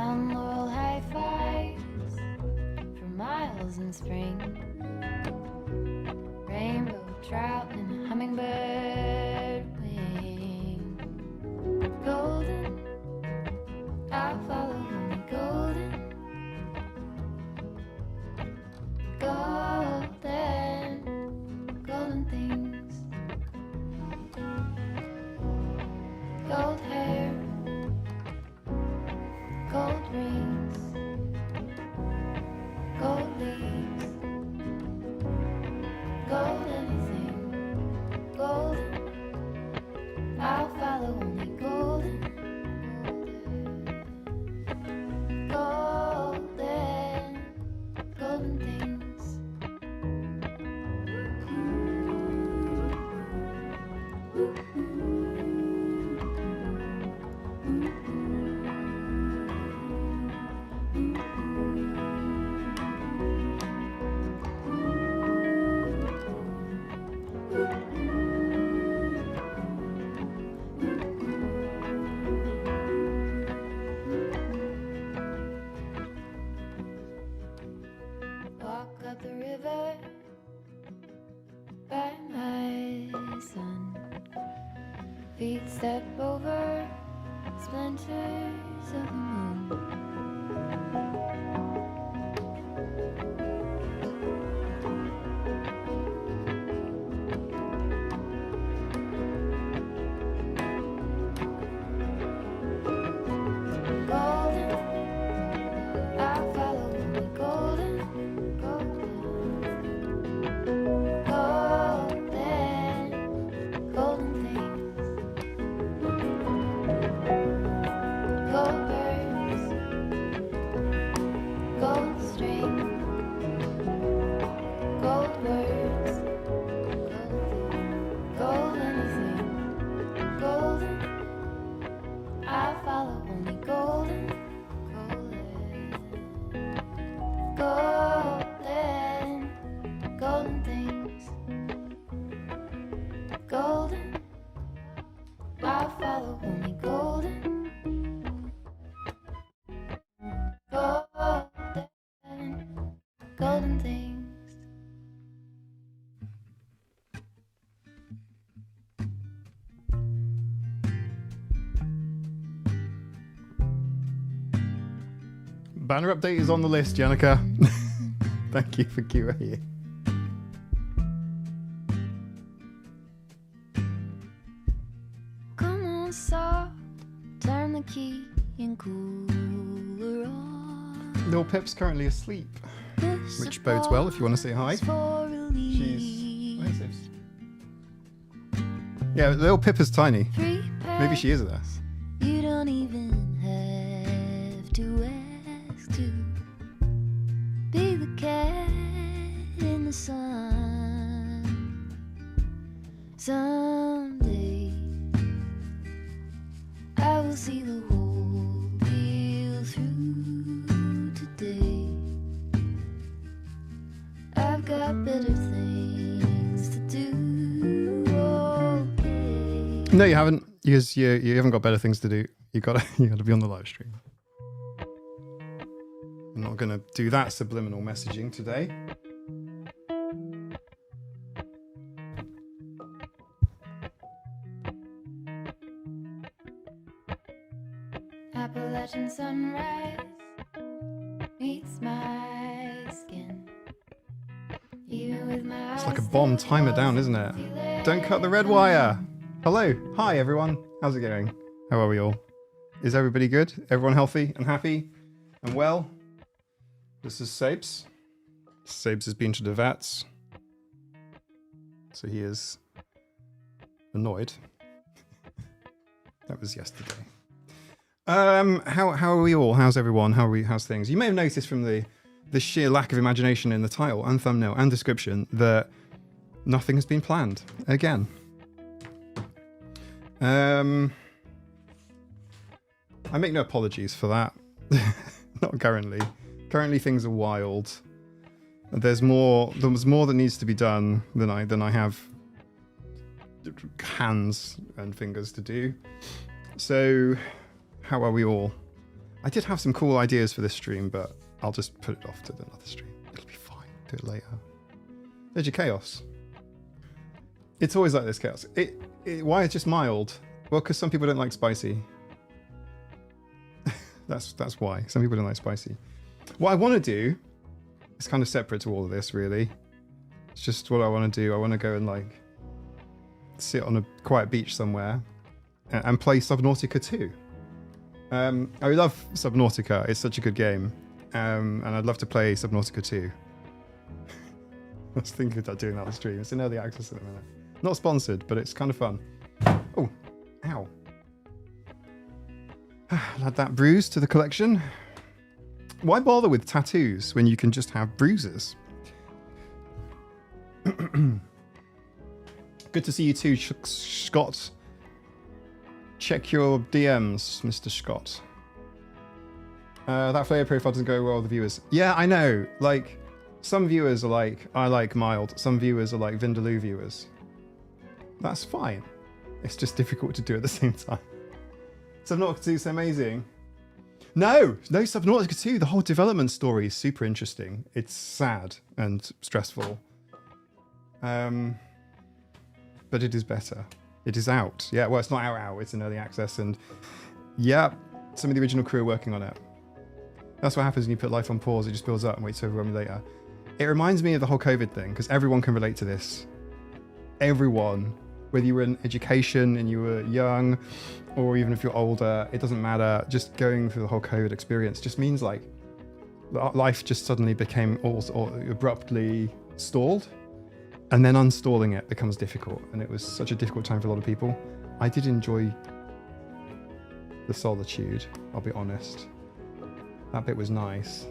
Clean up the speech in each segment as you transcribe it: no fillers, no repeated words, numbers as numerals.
Found laurel high fives for miles in spring. Rainbow trout and hummingbird wing. Golden, I'll follow only golden. Golden, golden things. Gold hair, gold rings, gold leaves, gold anything, golden. I'll follow only golden, golden, golden things. Walk up the river by my son. Feet step over splinters of the moon. Golden, I'll follow only golden, golden, golden things. Gold birds, gold string, gold words, gold anything, golden. I'll follow only golden, golden, golden things. Golden, I'll follow only golden, golden, golden things. Banner update is on the list, Janica. Thank you for QA. Come on, soft, turn the key and cool her off. Little Pip's currently asleep, which bodes well if you want to say hi. She's... Where's this? Yeah, little Pip is tiny. Maybe she is there. You don't even have to ask to be the cat in the sun. Someday I will see the whole deal through. Today I've got better things to do. Okay. No, you haven't. Because you haven't got better things to do. You gotta be on the live stream. I'm not gonna do that subliminal messaging today. Appalachian sunrise meets my skin. Even with my It's like a bomb timer down, isn't it? Don't cut the red wire. Hello. Hi, everyone. How's it going? How are we all? Is everybody good? Everyone healthy and happy and well? This is Sabes. Sabes has been to the vets. So he is annoyed. That was yesterday. How are we all? How's everyone? How's things? You may have noticed from the sheer lack of imagination in the title and thumbnail and description that nothing has been planned again. I make no apologies for that. Not currently. Currently things are wild. There's more that needs to be done than I have hands and fingers to do. So how are we all? I did have some cool ideas for this stream, but I'll just put it off to another stream. It'll be fine. Do it later. There's your chaos. It's always like this, chaos. Why it's just mild? Well, because some people don't like spicy. that's why. Some people don't like spicy. What I want to do is kind of separate to all of this, really. It's just what I want to do. I want to go and like sit on a quiet beach somewhere and play Subnautica 2. I love Subnautica. It's such a good game. And I'd love to play Subnautica 2. I was thinking about doing that on stream. It's in early access at the minute. Not sponsored, but it's kind of fun. Oh, ow. Add that bruise to the collection. Why bother with tattoos when you can just have bruises? Good to see you too, Scott. Check your DMs, Mr. Scott. That player profile doesn't go well with the viewers. Yeah, I know. Like, some viewers are like, I like mild. Some viewers are like Vindaloo viewers. That's fine. It's just difficult to do at the same time. Subnautica 2 is amazing. No, Subnautica 2. The whole development story is super interesting. It's sad and stressful. But it is better. It is out. Yeah, well, it's not out. It's in early access. And yeah, some of the original crew are working on it. That's what happens when you put life on pause. It just builds up and waits to overwhelm you later. It reminds me of the whole COVID thing, because everyone can relate to this. Everyone. Whether you were in education and you were young, or even if you're older, it doesn't matter. Just going through the whole COVID experience just means like life just suddenly became all abruptly stalled, and then uninstalling it becomes difficult. And it was such a difficult time for a lot of people. I did enjoy the solitude, I'll be honest. That bit was nice.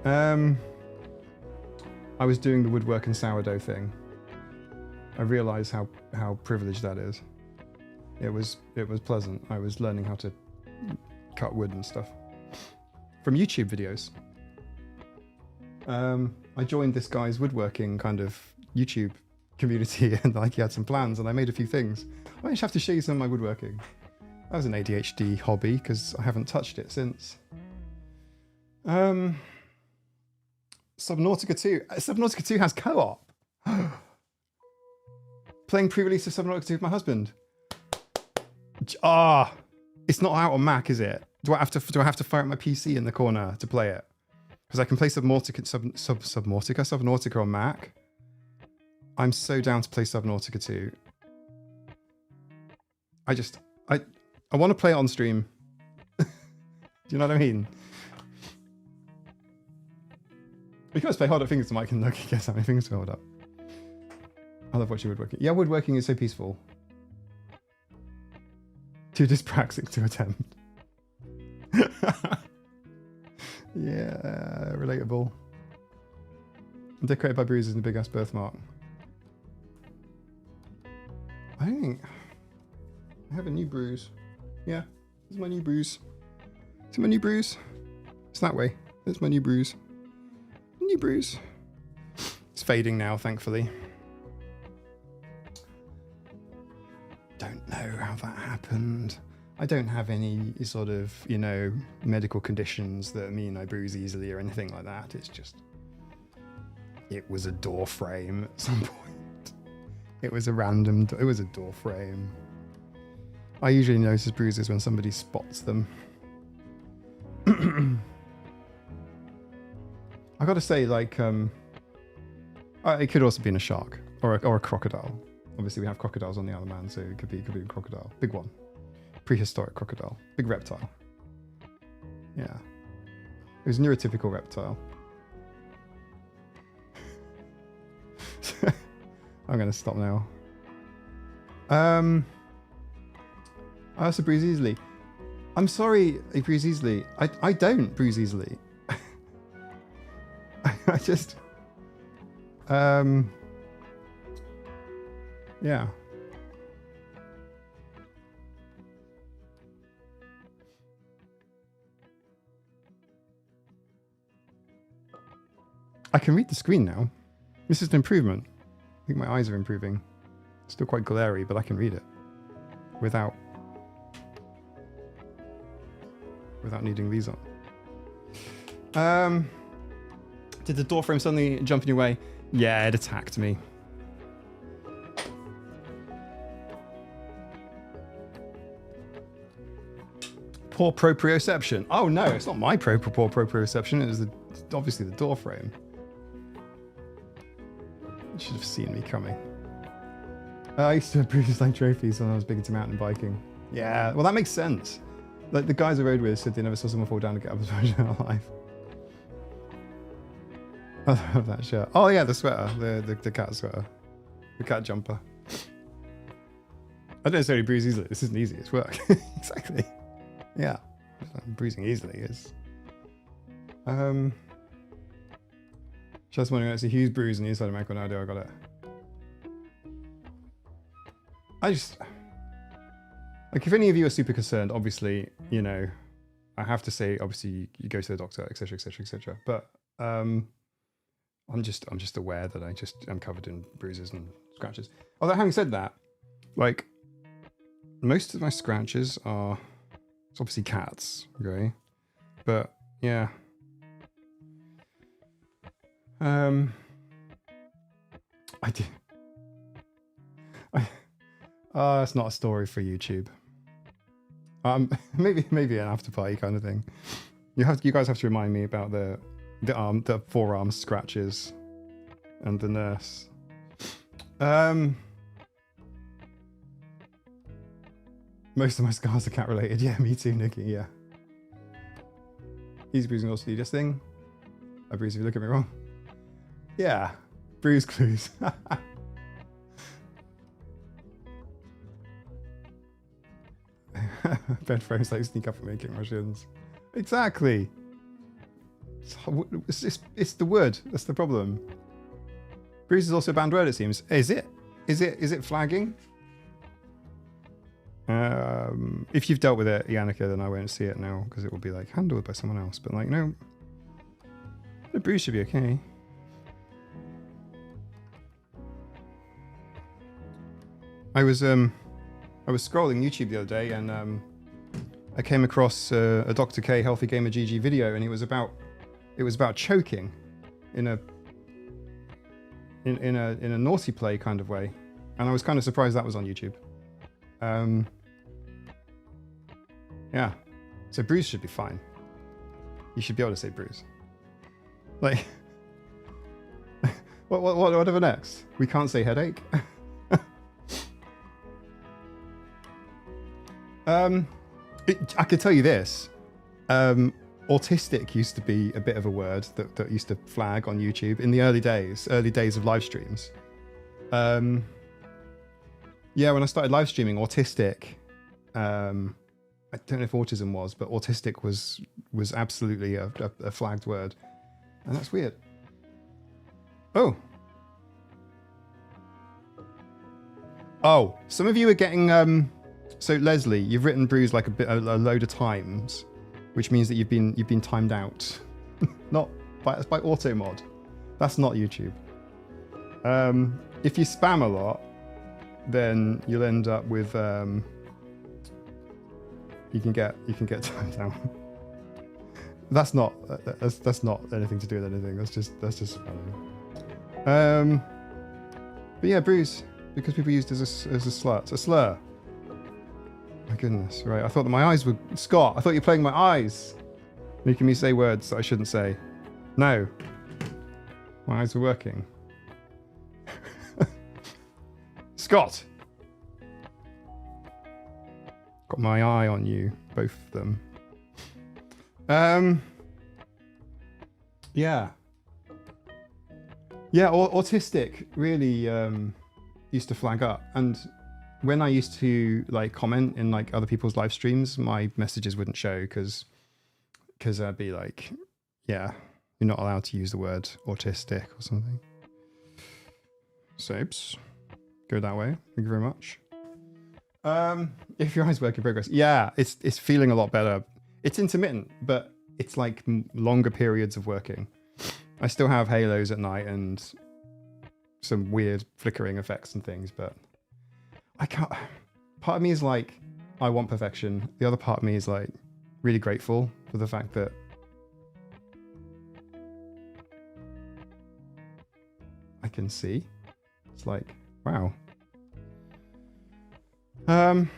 I was doing the woodwork and sourdough thing. I realised how privileged that is. It was pleasant. I was learning how to cut wood and stuff from YouTube videos. I joined this guy's woodworking kind of YouTube community, and like he had some plans, and I made a few things. I just have to show you some of my woodworking. That was an ADHD hobby because I haven't touched it since. Subnautica 2. Subnautica 2 has co-op. Playing pre-release of Subnautica 2 with my husband. It's not out on Mac, is it? Do I have to fire up my PC in the corner to play it? Because I can play Subnautica on Mac. I'm so down to play Subnautica 2. I want to play it on stream. Do you know what I mean? We can just play Hold Up Fingers to Mike and look, guess how many fingers to hold up. I love watching woodworking. Yeah, woodworking is so peaceful. Too dyspraxic to attempt. Yeah, relatable. Decorated by bruises and a big ass birthmark. I think I have a new bruise. Yeah, this is my new bruise. See my new bruise? It's that way. There's my new bruise. New bruise. It's fading now, thankfully. Don't know how that happened. I don't have any sort of, medical conditions that mean I bruise easily or anything like that. It's just, it was a door frame at some point. It was a door frame. I usually notice bruises when somebody spots them. I gotta say, like, it could also be in a shark or a crocodile. Obviously, we have crocodiles on the Isle of Man, so it could be a crocodile. Big one. Prehistoric crocodile. Big reptile. Yeah. It was a neurotypical reptile. I'm going to stop now. I also bruise easily. I'm sorry I bruise easily. I don't bruise easily. I just... yeah. I can read the screen now. This is an improvement. I think my eyes are improving. Still quite glary, but I can read it without without needing these on. Did the door frame suddenly jump in your way? Yeah, it attacked me. Poor proprioception. Oh no, it's not my poor proprioception. It was obviously the door frame. You should have seen me coming. I used to have bruises like trophies when I was big into mountain biking. Yeah, well that makes sense. Like the guys I rode with said they never saw someone fall down and get up as much in their life. I love that shirt. Oh yeah, the sweater, the cat sweater, the cat jumper. I don't necessarily bruise easily. This isn't easy. It's work. Exactly. Yeah, bruising easily is. Just wondering, it's a huge bruise on the inside of my ankle. No idea I got it. Like, if any of you are super concerned, obviously, you know, I have to say, obviously, you go to the doctor, etc., etc., etc. But I'm just aware that I'm covered in bruises and scratches. Although, having said that, like, most of my scratches are, it's obviously cats, okay? But yeah. I did. It's not a story for YouTube. Maybe an after party kind of thing. You guys have to remind me about the forearm scratches and the nurse. Most of my scars are cat related. Yeah, me too, Nikki. Yeah. Easy bruising also do this thing. I bruise if you look at me wrong. Yeah, bruise clues. Bed frames like sneak up at me and kick my shins. Exactly. It's the wood. That's the problem. Bruise is also a banned word, it seems. Is it? Is it flagging? If you've dealt with it, Yannicka, then I won't see it now because it will be like handled by someone else. But like, no, the bruise should be okay. I was scrolling YouTube the other day and I came across a Dr. K Healthy Gamer GG video, and it was about choking in a naughty play kind of way, and I was kind of surprised that was on YouTube. Yeah, so bruise should be fine. You should be able to say bruise. Like, whatever next? We can't say headache. I could tell you this. Autistic used to be a bit of a word that used to flag on YouTube in the early days of live streams. Yeah, when I started live streaming, autistic, I don't know if autism was, but autistic was absolutely a flagged word. And that's weird. Oh, some of you are getting, so Leslie, you've written bruise like a load of times, which means that you've been timed out. Not by auto mod. That's not YouTube. If you spam a lot, then you'll end up with you can get timed out. That's not anything to do with anything. That's just funny. But yeah, bruise, because people used it as a slur. It's a slur. My goodness, right. I thought that my eyes were... Scott, I thought you were playing my eyes. Making me say words that I shouldn't say. No. My eyes were working. Scott! Got my eye on you, both of them. Yeah. Yeah, autistic really used to flag up. And when I used to like comment in like other people's live streams, my messages wouldn't show because I'd be like, yeah, you're not allowed to use the word autistic or something. Sobes, go that way. Thank you very much. If your eyes work in progress, yeah, it's feeling a lot better. It's intermittent, but it's like longer periods of working. I still have halos at night and some weird flickering effects and things, but I can't. Part of me is like, I want perfection. The other part of me is like really grateful for the fact that I can see. It's like, wow. And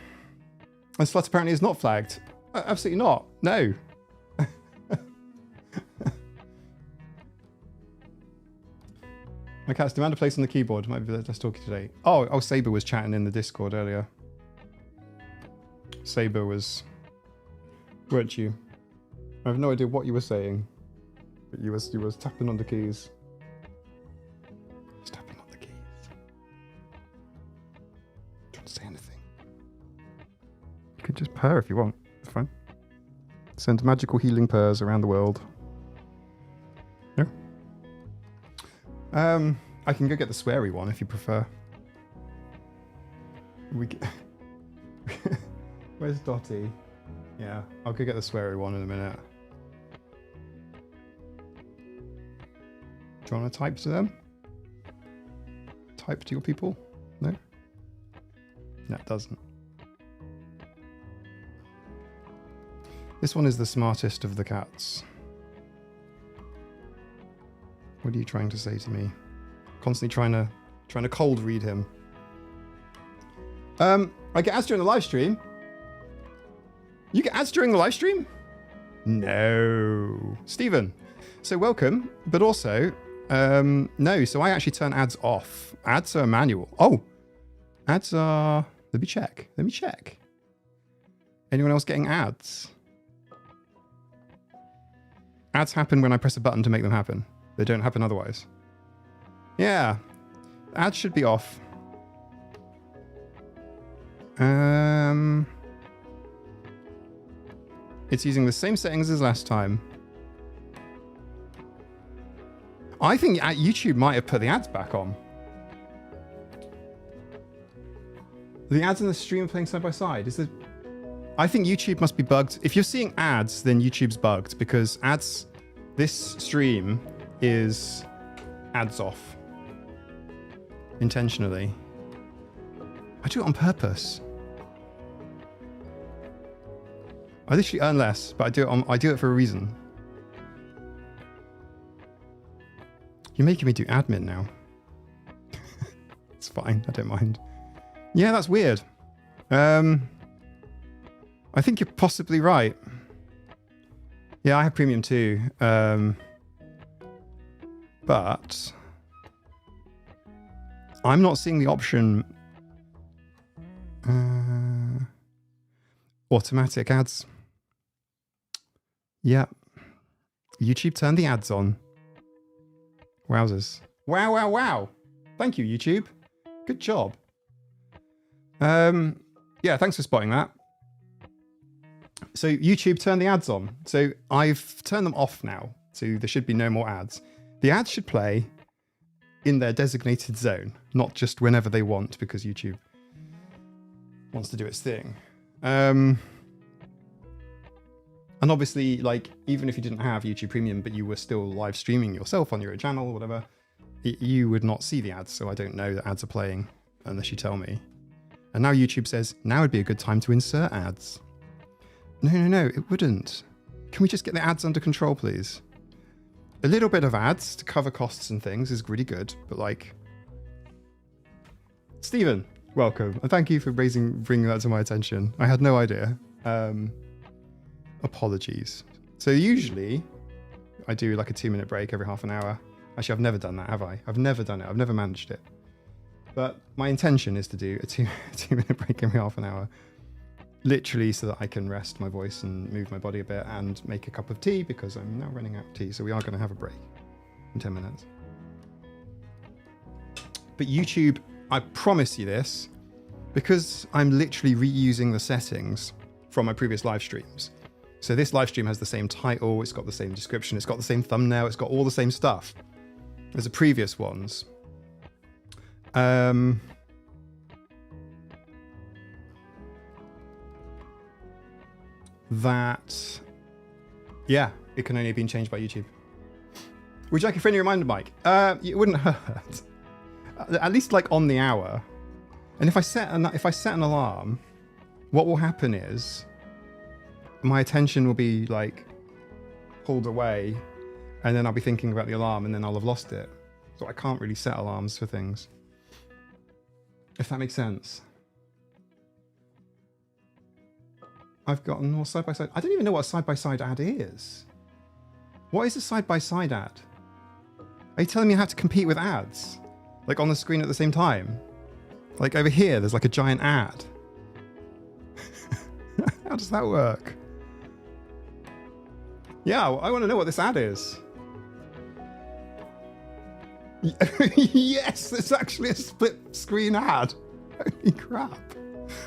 slut apparently is not flagged. Absolutely not. No. My cats demand a place on the keyboard. Might be less talking today. Oh, Saber was chatting in the Discord earlier. Saber was, weren't you? I have no idea what you were saying, but you was tapping on the keys. Just tapping on the keys. Don't say anything. You could just purr if you want. It's fine. Send magical healing purrs around the world. Yeah. I can go get the sweary one if you prefer. Where's Dottie? Yeah, I'll go get the sweary one in a minute. Do you want to type to them? Type to your people? No? No, it doesn't. This one is the smartest of the cats. What are you trying to say to me? Constantly trying to cold read him. I get ads during the live stream. You get ads during the live stream? No. Stephen. So welcome, but also, no. So I actually turn ads off. Ads are manual. Oh, ads are, let me check. Anyone else getting ads? Ads happen when I press a button to make them happen. They don't happen otherwise. Yeah, ads should be off. It's using the same settings as last time. I think YouTube might have put the ads back on. The ads and the stream are playing side by side. I think YouTube must be bugged. If you're seeing ads, then YouTube's bugged because ads, this stream is ads off. Intentionally. I do it on purpose. I literally earn less, but I do it for a reason. You're making me do admin now. It's fine, I don't mind. Yeah, that's weird. I think you're possibly right. Yeah, I have premium too. But I'm not seeing the option automatic ads. Yeah. YouTube turned the ads on. Wowzers. Wow. Thank you, YouTube. Good job. Yeah, thanks for spotting that. So YouTube turned the ads on. So I've turned them off now. So there should be no more ads. The ads should play in their designated zone, not just whenever they want because YouTube wants to do its thing. And obviously, like, even if you didn't have YouTube Premium, but you were still live streaming yourself on your own channel or whatever, you would not see the ads. So I don't know that ads are playing unless you tell me. And now YouTube says, now would be a good time to insert ads. No, it wouldn't. Can we just get the ads under control, please? A little bit of ads to cover costs and things is really good, but like... Stephen, welcome. And thank you for bringing that to my attention. I had no idea. Apologies. So usually I do like a 2-minute break every half an hour. Actually, I've never done that, have I? I've never done it. I've never managed it. But my intention is to do a 2-minute break every half an hour. Literally so that I can rest my voice and move my body a bit and make a cup of tea because I'm now running out of tea. So we are going to have a break in 10 minutes. But YouTube, I promise you this, because I'm literally reusing the settings from my previous live streams. So this live stream has the same title, it's got the same description, it's got the same thumbnail, it's got all the same stuff as the previous ones. That, yeah, it can only have been changed by YouTube. Would you like a friendly reminder, Mike? It wouldn't hurt. At least like on the hour. And if I set an alarm, what will happen is my attention will be like pulled away, and then I'll be thinking about the alarm, and then I'll have lost it. So I can't really set alarms for things. If that makes sense. I've got more side-by-side. I don't even know what a side-by-side ad is. What is a side-by-side ad? Are you telling me I have to compete with ads? Like on the screen at the same time? Like over here, there's like a giant ad. How does that work? Yeah, I want to know what this ad is. Yes, it's actually a split screen ad. Holy crap.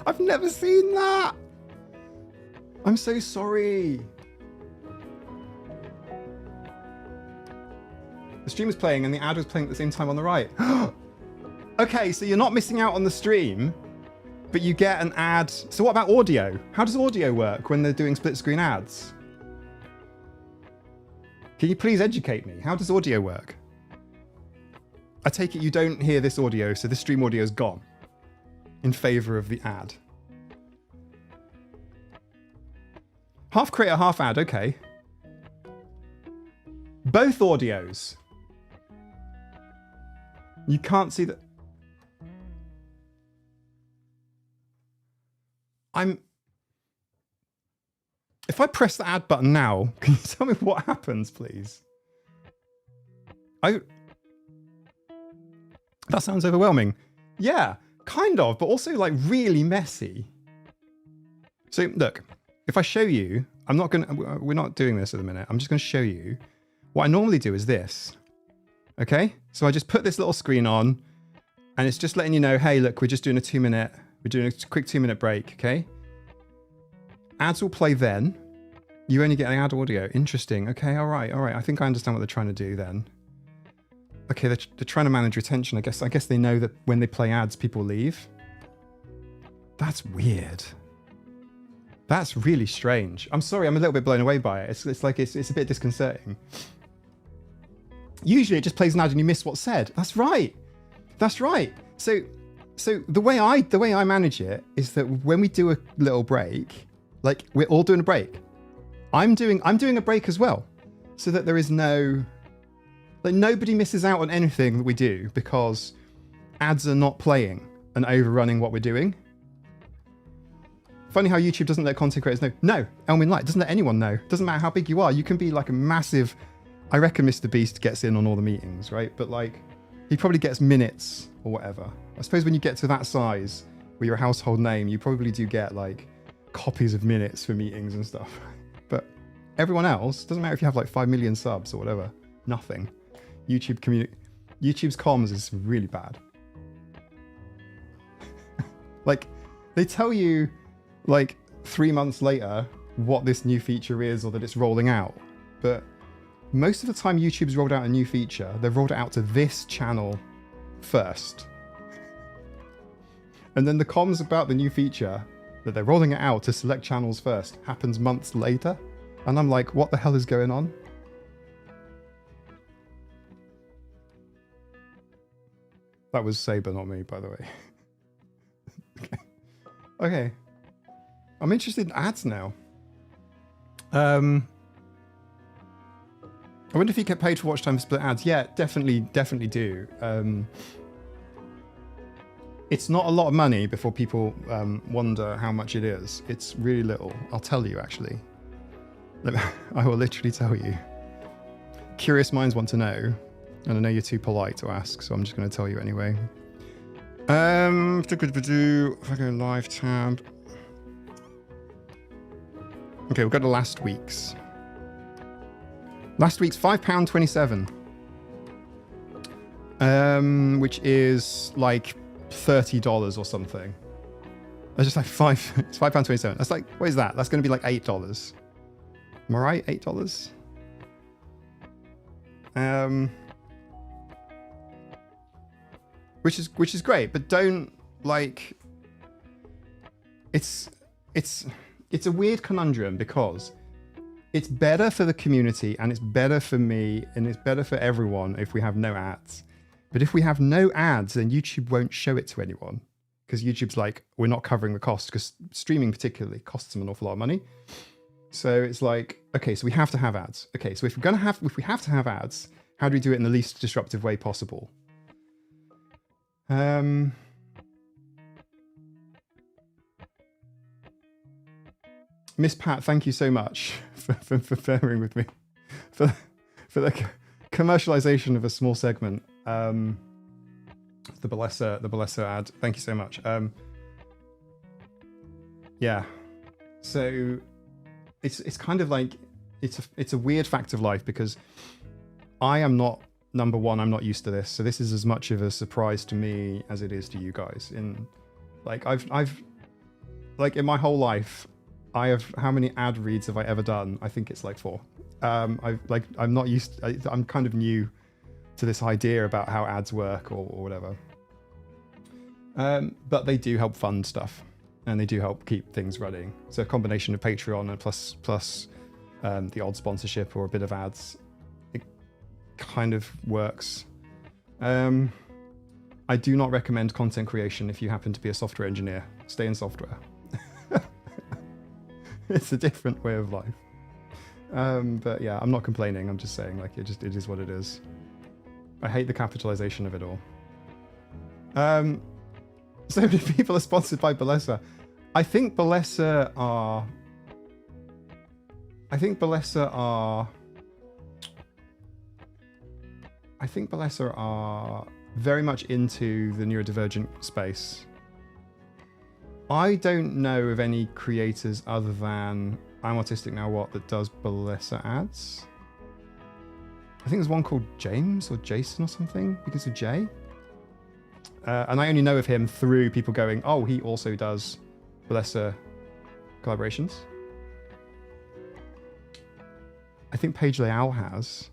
I've never seen that. I'm so sorry. The stream was playing and the ad was playing at the same time on the right. Okay, so you're not missing out on the stream, but you get an ad. So what about audio? How does audio work when they're doing split screen ads? Can you please educate me? How does audio work? I take it you don't hear this audio, so the stream audio is gone in favor of the ad. Half creator, half ad, okay. Both audios. You can't see that. If I press the ad button now, can you tell me what happens, please? That sounds overwhelming. Yeah, kind of, but also like really messy. So look, if I show you, we're not doing this at the minute. I'm just gonna show you. What I normally do is this. Okay? So I just put this little screen on and it's just letting you know, hey, look, we're doing a quick 2-minute break, okay? Ads will play then. You only get an ad audio. Interesting. Okay, all right. I think I understand what they're trying to do then. Okay, they're trying to manage retention. I guess they know that when they play ads, people leave. That's weird. That's really strange. I'm sorry, I'm a little bit blown away by it. It's a bit disconcerting. Usually it just plays an ad and you miss what's said. That's right. So the way I manage it is that when we do a little break, like we're all doing a break, I'm doing a break as well, so that there is nobody misses out on anything that we do because ads are not playing and overrunning what we're doing. Funny how YouTube doesn't let content creators know. No, Elmin Light doesn't let anyone know. Doesn't matter how big you are. You can be like a massive. I reckon Mr. Beast gets in on all the meetings, right? But like, he probably gets minutes or whatever. I suppose when you get to that size, where you're a household name, you probably do get like copies of minutes for meetings and stuff. But everyone else, doesn't matter if you have like 5 million subs or whatever, nothing. YouTube's comms is really bad. Like, they tell you like 3 months later what this new feature is or that it's rolling out. But most of the time YouTube's rolled out a new feature, they've rolled it out to this channel first. And then the comms about the new feature that they're rolling it out to select channels first happens months later. And I'm like, what the hell is going on? That was Saber, not me, by the way. Okay. I'm interested in ads now. I wonder if you get paid for watch time for split ads. Yeah, definitely do. It's not a lot of money before people wonder how much it is. It's really little. I'll tell you, actually. I will literally tell you. Curious minds want to know. And I know you're too polite to ask, so I'm just going to tell you anyway. If I go live tab. Okay, we'll go to last week's. Last week's £5.27. Which is like $30 or something. That's just like it's £5.27. That's like, what is that? That's going to be like $8. Am I right? $8? Which is great, but don't like. It's a weird conundrum because it's better for the community and it's better for me and it's better for everyone if we have no ads. But if we have no ads, then YouTube won't show it to anyone because YouTube's like, we're not covering the cost because streaming particularly costs them an awful lot of money. So it's like, okay, so we have to have ads. Okay, so if we have to have ads, how do we do it in the least disruptive way possible? Miss Pat, thank you so much for bearing with me for the commercialization of a small segment. The Balesa ad. Thank you so much. Yeah. So it's kind of like it's a weird fact of life because I am not, number one, I'm not used to this. So this is as much of a surprise to me as it is to you guys. In like I've like in my whole life, I have, how many ad reads have I ever done? I think it's like 4. I'm not used. I'm kind of new to this idea about how ads work or whatever. But they do help fund stuff, and they do help keep things running. So a combination of Patreon and plus the odd sponsorship or a bit of ads, it kind of works. I do not recommend content creation if you happen to be a software engineer. Stay in software. It's a different way of life. But yeah, I'm not complaining. I'm just saying, like, it is what it is. I hate the capitalization of it all. So many people are sponsored by Balesa. I think Balesa are very much into the neurodivergent space. I don't know of any creators other than I'm Autistic Now What that does Balesa ads. I think there's one called James or Jason or something because of Jay. And I only know of him through people going, oh, he also does Balesa collaborations. I think Paige Leal has.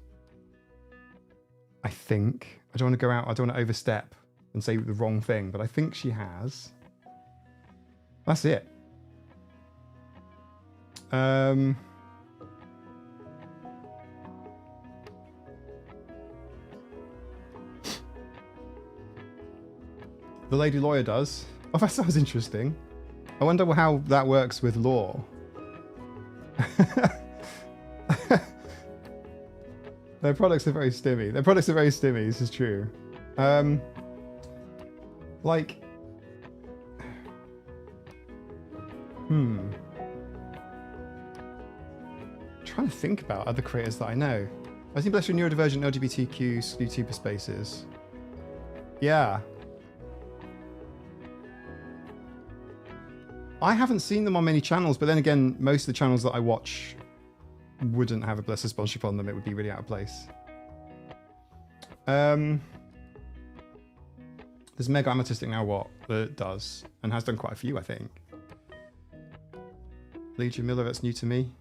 I think. I don't want to go out, I don't want to overstep and say the wrong thing, but I think she has. That's it. The lady lawyer does. Oh, that sounds interesting. I wonder how that works with law. Their products are very stimmy. This is true. Like... trying to think about other creators that I know. I think bless your neurodivergent LGBTQ YouTuber spaces. Yeah. I haven't seen them on many channels, but then again, most of the channels that I watch wouldn't have a Blessed sponsorship on them. It would be really out of place. There's Mega I'm Autistic Now What that does, and has done quite a few, I think. Legion Miller, that's new to me.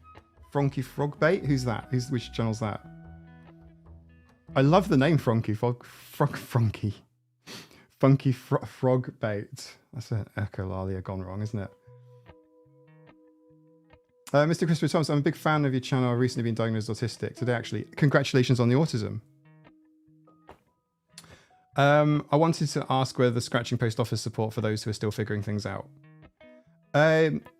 Fronky Frogbait, who's that? Which channel's that? I love the name Fronky Fronky. Funky Frogbait. That's an echolalia gone wrong, isn't it? Mr. Christopher Thomas, I'm a big fan of your channel. I've recently been diagnosed autistic. Today, actually. Congratulations on the autism. I wanted to ask whether the scratching post offers support for those who are still figuring things out.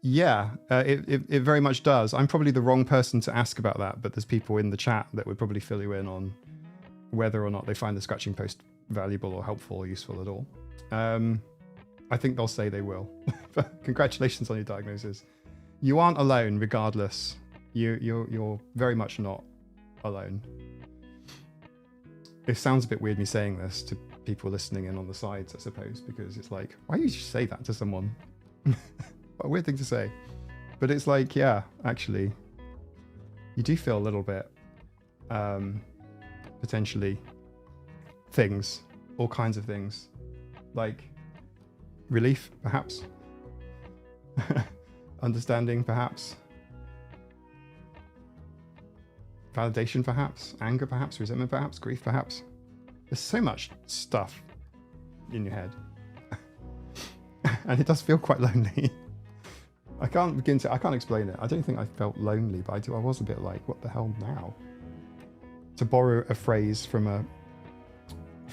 Yeah, it very much does. I'm probably the wrong person to ask about that, but there's people in the chat that would probably fill you in on whether or not they find the scratching post valuable or helpful or useful at all. I think they'll say they will. But congratulations on your diagnosis. You aren't alone, regardless. You're very much not alone. It sounds a bit weird me saying this to people listening in on the sides, I suppose, because it's like, why do you just say that to someone? What a weird thing to say. But it's like, yeah, actually, you do feel a little bit, potentially, things, all kinds of things. Like, relief, perhaps. Understanding, perhaps. Validation, perhaps. Anger, perhaps. Resentment, perhaps. Grief, perhaps. There's so much stuff in your head. And it does feel quite lonely. I can't explain it. I don't think I felt lonely, but I was a bit like, what the hell now? To borrow a phrase from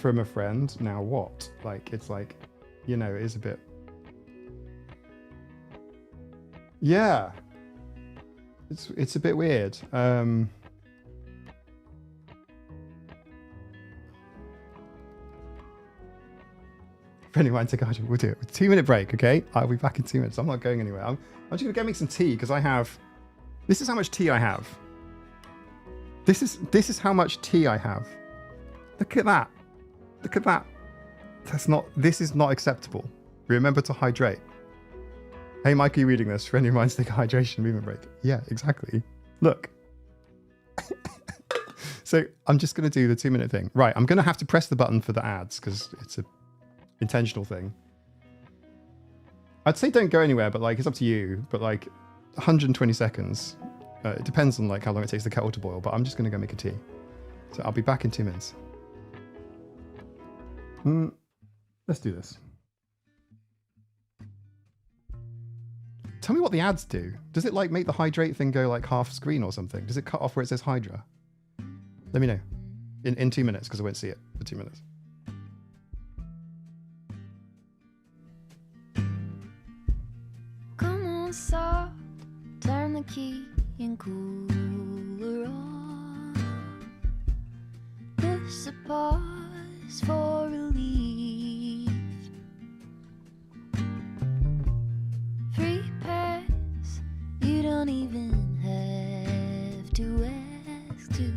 a friend, now what? Like, it's like, you know, it is a bit... Yeah. It's a bit weird. Friendly wine, take a hydro. We'll do it. 2-minute break, okay? I'll be back in 2 minutes. I'm not going anywhere. I'm just gonna go make some tea because I have. This is how much tea I have. This is how much tea I have. Look at that. Look at that. This is not acceptable. Remember to hydrate. Hey Mike, are you reading this? Friendly reminds take a hydration movement break. Yeah, exactly. Look. So I'm just going to do the 2-minute thing. Right, I'm going to have to press the button for the ads because it's a intentional thing. I'd say don't go anywhere, but like it's up to you. But like 120 seconds. It depends on like how long it takes the kettle to boil, but I'm just going to go make a tea. So I'll be back in 2 minutes. Let's do this. Tell me what the ads do. Does it like make the hydrate thing go like half screen or something? Does it cut off where it says Hydra? Let me know. In 2 minutes, because I won't see it for 2 minutes. Come on, soft, turn the key and cooler on. Push a pause for relief. Free pass, you don't even have to ask to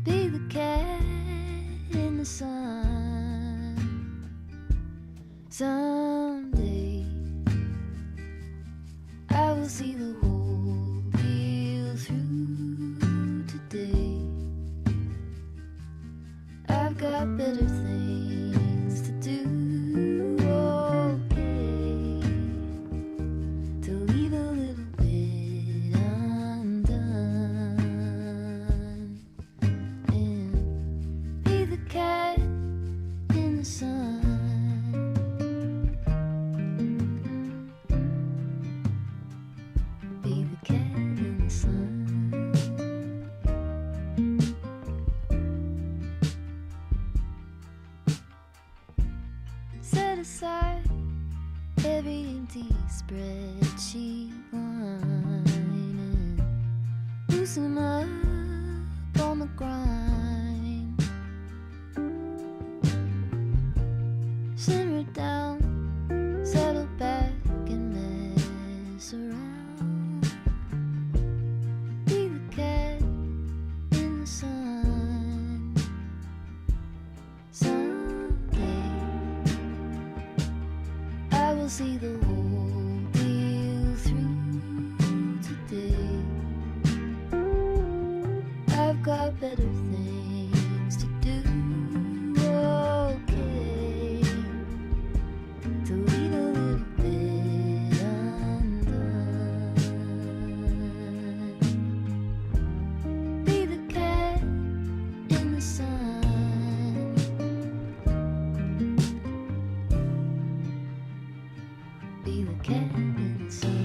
be the cat in the sun. Someday I will see the whole deal through. Today I've got better things to do. Okay, to leave a little bit undone and be the cat in the sun. Be the cat in the sun. Set aside every empty spreadsheet line and loosen up on the grind. Simmer down, settle back and mess around. Be the cat in the sun. Someday I will see the whole deal through. Today I've got better things to do. Okay, to leave a little bit undone. Be the cat in the sun. Be the cat in the sun.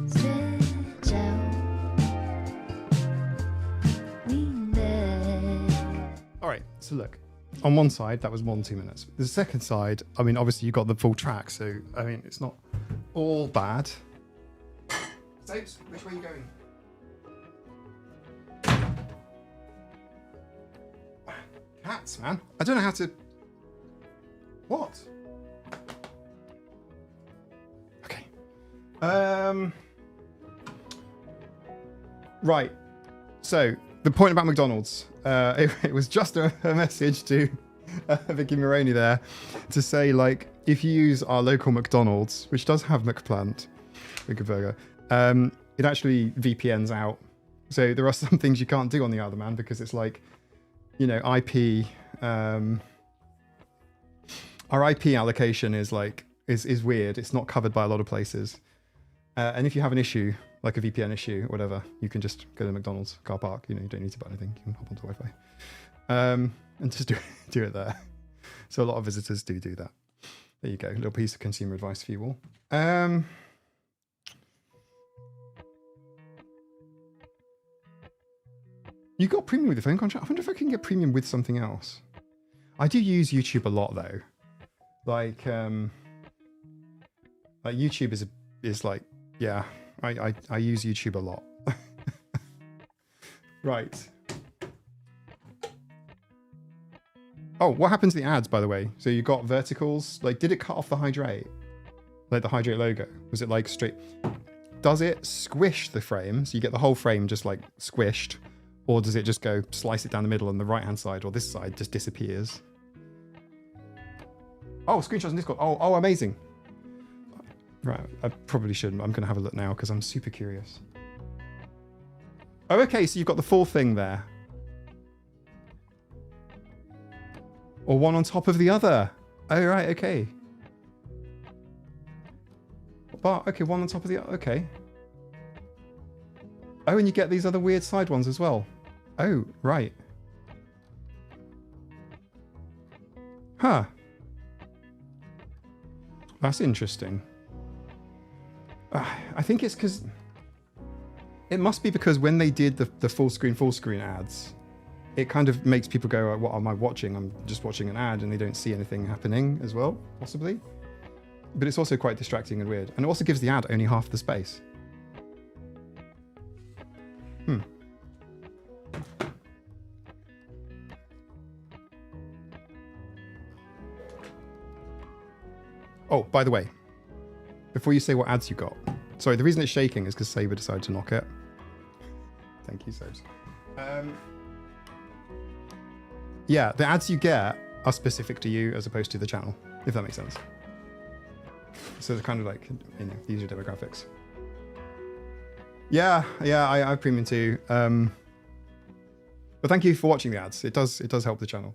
Stretch out, lean back. All right, so look. On one side, that was more than 2 minutes. The second side, I mean, obviously you got the full track, so I mean, it's not all bad. Sapes, which way are you going? Cats, man. I don't know how to. What? Okay. Right. So the point about McDonald's. It was just a message to Vicky Moroney there to say, like, if you use our local McDonald's, which does have McPlant, Bigger Burger, it actually VPNs out. So there are some things you can't do on the other man because it's like, you know, IP our IP allocation is like is weird. It's not covered by a lot of places. And if you have an issue, like a VPN issue or whatever, you can just go to the McDonald's car park. You know, you don't need to buy anything. You can hop onto Wi-Fi and just do it there. So a lot of visitors do that. There you go. A little piece of consumer advice for you all. You got premium with the phone contract? I wonder if I can get premium with something else. I do use YouTube a lot though. Like YouTube is like, yeah, I use YouTube a lot. Right. Oh, what happens to the ads, by the way? So you got verticals. Like, did it cut off the hydrate? Like the hydrate logo? Was it like straight? Does it squish the frame? So you get the whole frame just like squished? Or does it just go slice it down the middle and the right-hand side or this side just disappears? Oh, screenshots in Discord. Oh, amazing. Right, I probably shouldn't. I'm going to have a look now because I'm super curious. Oh, okay, so you've got the full thing there. Or one on top of the other. Oh, right, okay. But, okay, one on top of the other, okay. Oh, and you get these other weird side ones as well. Oh, right. Huh. That's interesting. I think it's because... It must be because when they did the full screen ads, it kind of makes people go, what am I watching? I'm just watching an ad, and they don't see anything happening as well, possibly. But it's also quite distracting and weird. And it also gives the ad only half the space. Oh, by the way, before you say what ads you got, sorry, the reason it's shaking is because Saber decided to knock it. Thank you, Sobes. Yeah, the ads you get are specific to you as opposed to the channel, if that makes sense. So it's kind of like, you know, these are demographics. Yeah, I have premium too. But thank you for watching the ads. It does help the channel.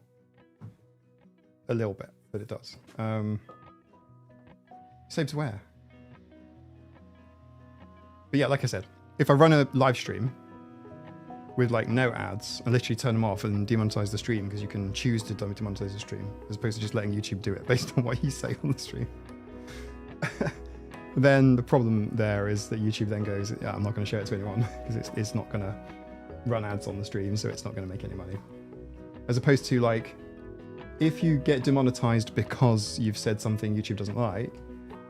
A little bit, but it does. Saves where? But yeah, like I said, if I run a live stream with like no ads, I literally turn them off and demonetize the stream because you can choose to demonetize the stream as opposed to just letting YouTube do it based on what you say on the stream. Then the problem there is that YouTube then goes, yeah, I'm not going to show it to anyone because it's not going to run ads on the stream, so it's not going to make any money. As opposed to like, if you get demonetized because you've said something YouTube doesn't like,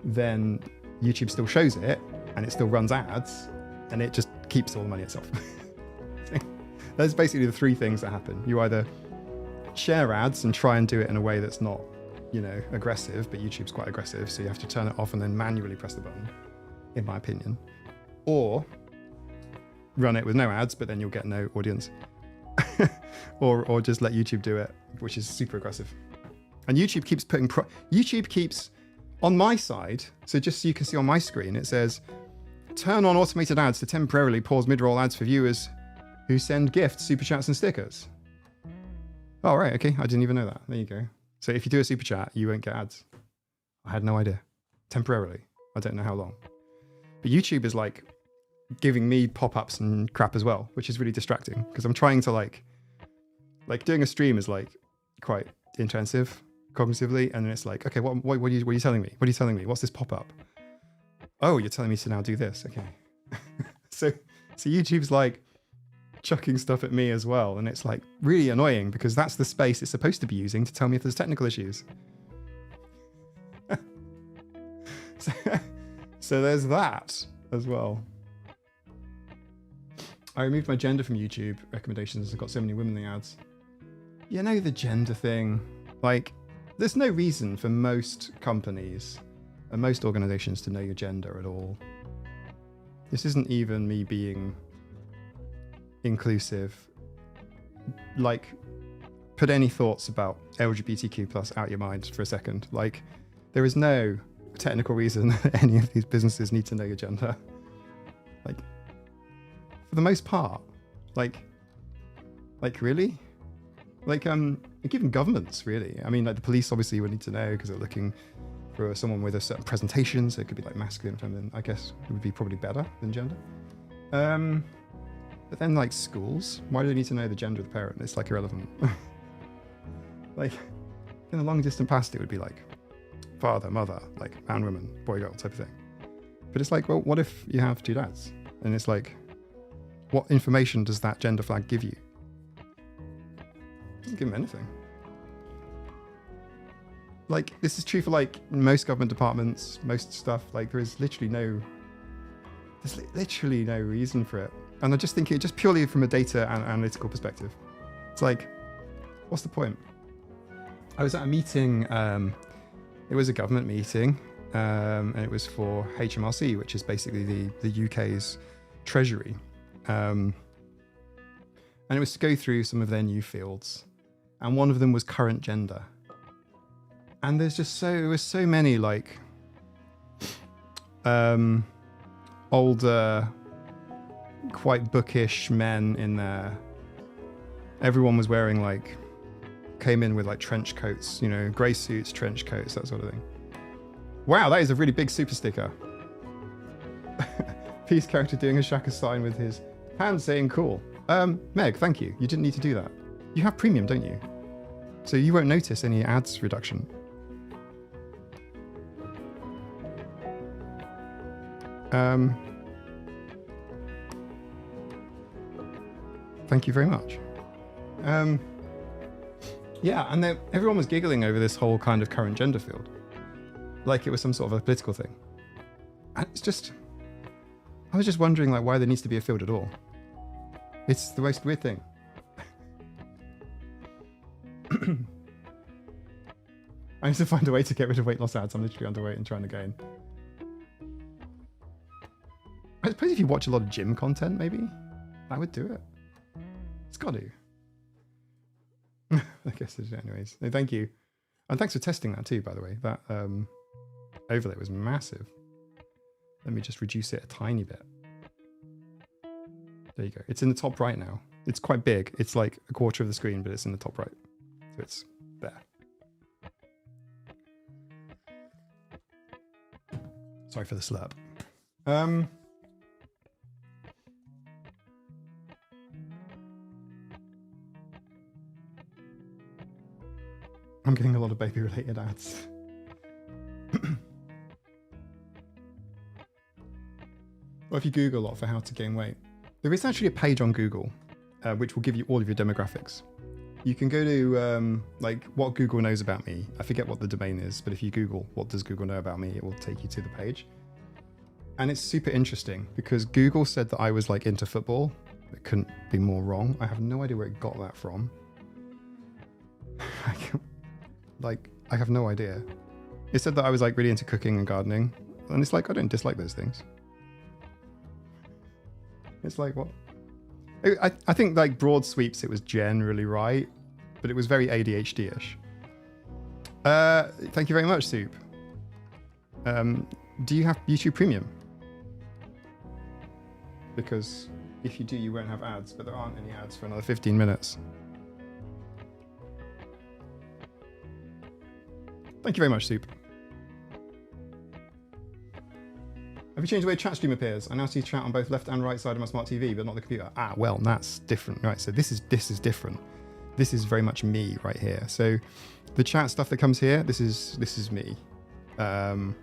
then YouTube still shows it and it still runs ads and it just keeps all the money itself. That's basically the three things that happen. You either share ads and try and do it in a way that's not, you know, aggressive, but YouTube's quite aggressive, so you have to turn it off and then manually press the button, in my opinion. Or run it with no ads, but then you'll get no audience. or just let YouTube do it, which is super aggressive. And YouTube keeps putting YouTube keeps on my side, so just so you can see on my screen, it says, turn on automated ads to temporarily pause mid-roll ads for viewers who send gifts, super chats, and stickers. Oh, right, okay, I didn't even know that. There you go. So if you do a super chat, you won't get ads. I had no idea. Temporarily. I don't know how long. But YouTube is like giving me pop-ups and crap as well, which is really distracting because I'm trying to like doing a stream is like quite intensive cognitively, and then it's like, okay, what are you telling me? What are you telling me? What's this pop-up? Oh, you're telling me to now do this. Okay. so YouTube's like chucking stuff at me as well, and it's like really annoying because that's the space it's supposed to be using to tell me if there's technical issues. so there's that as well. I removed my gender from YouTube recommendations. I've got so many women in the ads. You know, the gender thing, like there's no reason for most companies and most organizations to know your gender at all. This isn't even me being inclusive. Like, put any thoughts about LGBTQ plus out your mind for a second. Like, there is no technical reason that any of these businesses need to know your gender. Like, for the most part. Like really? Like even governments really. I mean, like the police obviously would need to know because they're looking for someone with a certain presentation, so it could be like masculine, feminine. I guess it would be probably better than gender. But then like schools, why do they need to know the gender of the parent? It's like irrelevant. Like in the long distant past, it would be like father, mother, like man, woman, boy, girl type of thing. But it's like, well, what if you have two dads? And it's like, what information does that gender flag give you? It doesn't give them anything. Like, this is true for like most government departments, most stuff. Like, there's literally no reason for it. And I just think it just purely from a data and analytical perspective. It's like, what's the point? I was at a meeting, it was a government meeting, and it was for HMRC, which is basically the UK's treasury. And it was to go through some of their new fields. And one of them was current gender. And there's just so many like older, quite bookish men in there. Everyone was wearing like, came in with like trench coats, you know, grey suits, trench coats, that sort of thing. Wow, that is a really big super sticker. Peace character doing a Shaka sign with his hand saying cool. Meg, thank you. You didn't need to do that. You have premium, don't you? So you won't notice any ads reduction. Thank you very much. Yeah, and everyone was giggling over this whole kind of current gender field. Like it was some sort of a political thing. And it's just, I was just wondering like why there needs to be a field at all. It's the most weird thing. I need to find a way to get rid of weight loss ads. I'm literally underweight and trying to gain. I suppose if you watch a lot of gym content, maybe that would do it. It's got to. I guess it is anyways. No, thank you. And thanks for testing that too, by the way. That overlay was massive. Let me just reduce it a tiny bit. There you go. It's in the top right now. It's quite big. It's like a quarter of the screen, but it's in the top right. So it's there. Sorry for the slurp. I'm getting a lot of baby-related ads. Well, if you Google a lot for how to gain weight, there is actually a page on Google which will give you all of your demographics. You can go to like what Google knows about me. I forget what the domain is, but if you Google what does Google know about me, it will take you to the page. And it's super interesting because Google said that I was like into football. It couldn't be more wrong. I have no idea where it got that from. I have no idea. It said that I was like really into cooking and gardening. And it's like, I don't dislike those things. It's like, what? I think like broad sweeps, it was generally right, but it was very ADHD-ish. Thank you very much, Soup. Do you have YouTube Premium? Because if you do, you won't have ads, but there aren't any ads for another 15 minutes. Thank you very much, Soup. Have you changed the way chat stream appears? I now see chat on both left and right side of my smart TV, but not the computer. Ah, well, that's different. Right, so this is different. This is very much me right here. So the chat stuff that comes here, this is me. The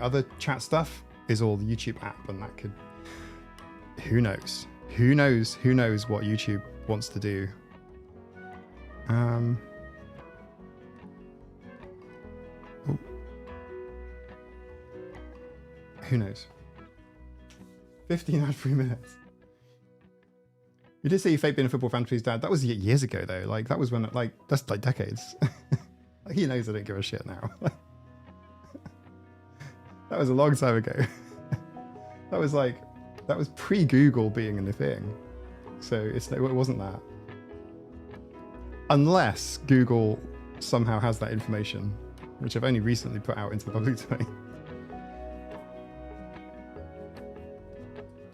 other chat stuff is all the YouTube app, and that could, who knows? Who knows what YouTube wants to do? Who knows? 15 ad-free minutes. You did say you fake being a football fan, please, Dad. That was years ago, though. Like, that was when, like, that's like decades. Like, he knows I don't give a shit now. That was a long time ago. That was pre-Google being in the thing. So it wasn't that. Unless Google somehow has that information, which I've only recently put out into the public domain.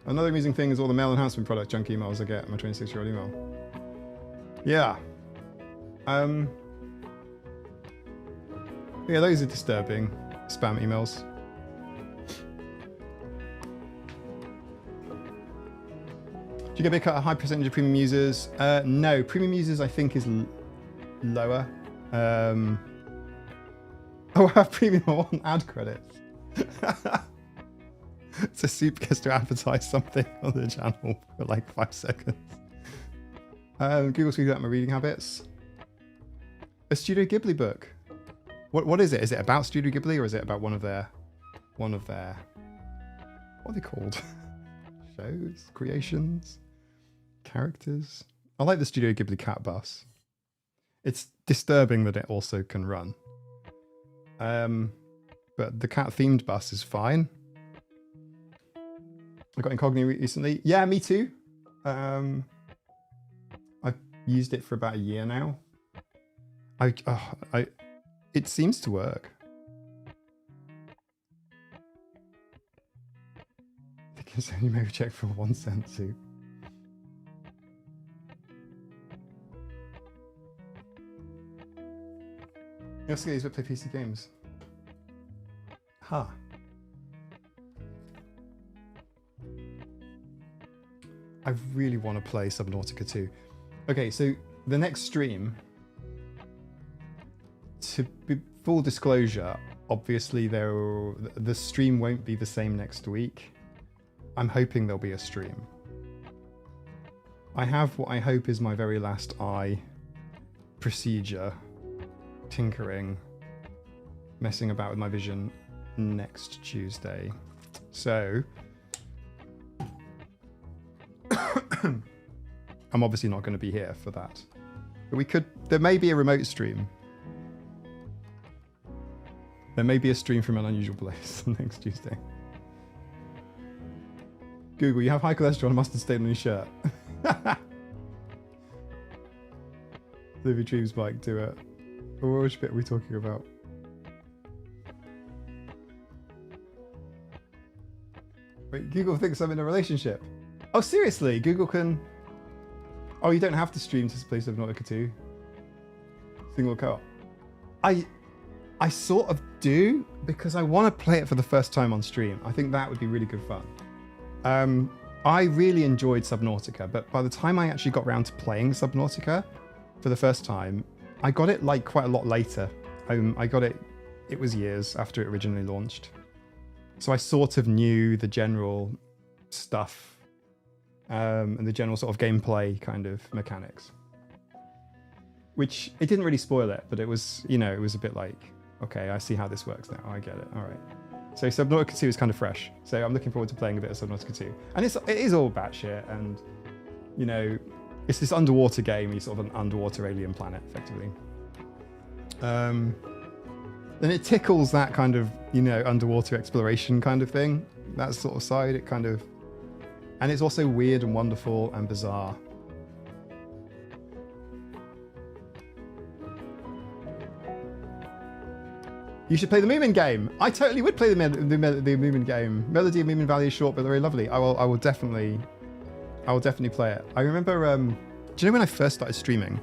Another amusing thing is all the male enhancement product junk emails I get in my 26-year-old email. Yeah. Yeah, those are disturbing spam emails. Do you get a big cut, a high percentage of premium users? No, premium users I think is lower. Oh, I have premium, I want ad credits. So Soup gets to advertise something on the channel for like 5 seconds. Google speaks about my reading habits. A Studio Ghibli book. What is it? Is it about Studio Ghibli or is it about one of their what are they called? Shows, creations, characters. I like the Studio Ghibli cat bus. It's disturbing that it also can run. But the cat themed bus is fine. I got Incognito recently. Yeah, me too. I've used it for about a year now. It seems to work. I think it's only maybe check for 1 cent too. Yes, guys, but play PC games. Huh. I really want to play Subnautica 2. Okay, so the next stream, to be full disclosure, obviously the stream won't be the same next week. I'm hoping there'll be a stream. I have what I hope is my very last eye procedure, tinkering, messing about with my vision next Tuesday. So I'm obviously not going to be here for that. But there may be a remote stream. There may be a stream from an unusual place next Tuesday. Google, you have high cholesterol and mustard stain on your shirt. Livy Dreams Mike, do it. Which bit are we talking about? Wait, Google thinks I'm in a relationship. Oh, seriously? Google can... Oh, you don't have to stream to play Subnautica 2. Single co-op. I sort of do, because I want to play it for the first time on stream. I think that would be really good fun. I really enjoyed Subnautica, but by the time I actually got around to playing Subnautica for the first time, I got it like quite a lot later. I got it, it was years after it originally launched. So I sort of knew the general stuff and the general sort of gameplay kind of mechanics. Which, it didn't really spoil it, but it was, you know, it was a bit like, okay, I see how this works now. I get it. All right. So Subnautica 2 is kind of fresh. So I'm looking forward to playing a bit of Subnautica 2. And it is all batshit, and, you know, it's this underwater game. You're sort of an underwater alien planet, effectively. And it tickles that kind of, you know, underwater exploration kind of thing. That sort of side. It kind of... And it's also weird and wonderful and bizarre. You should play the Moomin game. I totally would play the Moomin game. Melody of Moomin Valley is short, but very lovely. I will definitely play it. I remember, do you know when I first started streaming?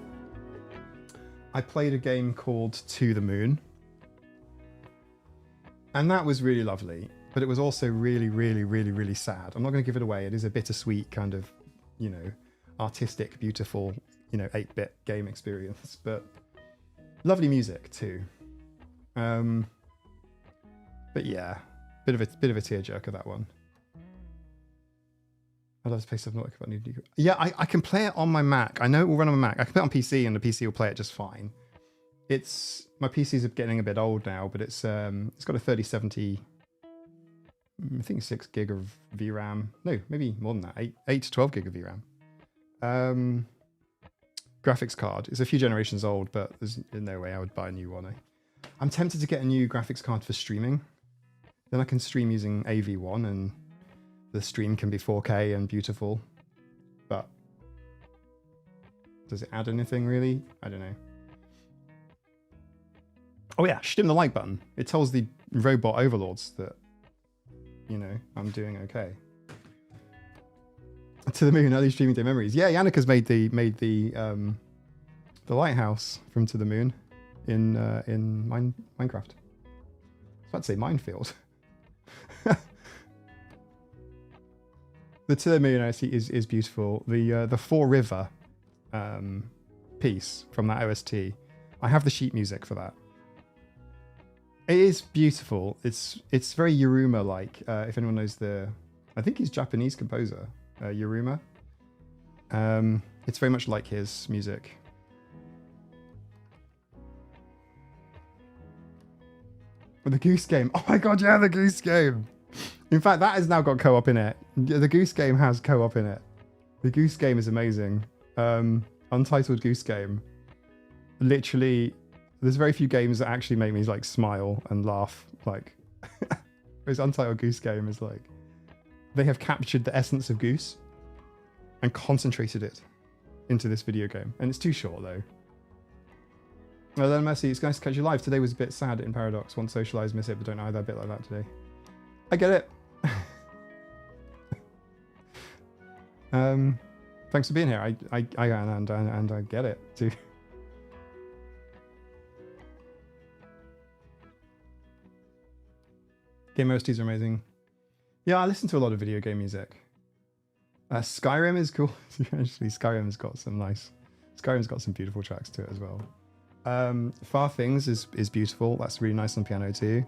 I played a game called To the Moon. And that was really lovely, but it was also really, really, really, really sad. I'm not going to give it away. It is a bittersweet kind of, you know, artistic, beautiful, you know, 8-bit game experience, but lovely music too. But yeah, bit of a tearjerker, that one. I'd love to play Subnautica if I need to. Yeah, I can play it on my Mac. I know it will run on my Mac. I can play it on PC and the PC will play it just fine. My PCs are getting a bit old now, but it's got a 3070, I think 6 gig of VRAM. No, maybe more than that. 8 to 12 gig of VRAM. Graphics card. It's a few generations old, but there's no way I would buy a new one. I'm tempted to get a new graphics card for streaming. Then I can stream using AV1 and the stream can be 4K and beautiful. But does it add anything really? I don't know. Oh yeah, stim the like button. It tells the robot overlords that, you know, I'm doing okay. To the Moon, early streaming day memories. Yeah, Yannika's made the the lighthouse from To the Moon in Minecraft. I was about to say minefield. The To the Moon OST is beautiful. The Four River piece from that OST. I have the sheet music for that. It is beautiful. It's very Yuruma like. If anyone knows I think he's Japanese composer, Yuruma. It's very much like his music. The Goose Game. Oh my god, yeah, the Goose Game. In fact, that has now got co-op in it. The Goose Game has co-op in it. The Goose Game is amazing. Untitled Goose Game. Literally, there's very few games that actually make me like smile and laugh. Like, whereas Untitled Goose Game is like, they have captured the essence of Goose and concentrated it into this video game. And it's too short though. Well then, Mercy, it's nice to catch you live. Today was a bit sad in Paradox. Want to socialise, miss it, but don't either. A bit like that today. I get it. Thanks for being here. I get it too. Game OSTs are amazing. Yeah, I listen to a lot of video game music. Skyrim is cool. Actually, Skyrim's got some beautiful tracks to it as well. Far Things is beautiful. That's really nice on piano too.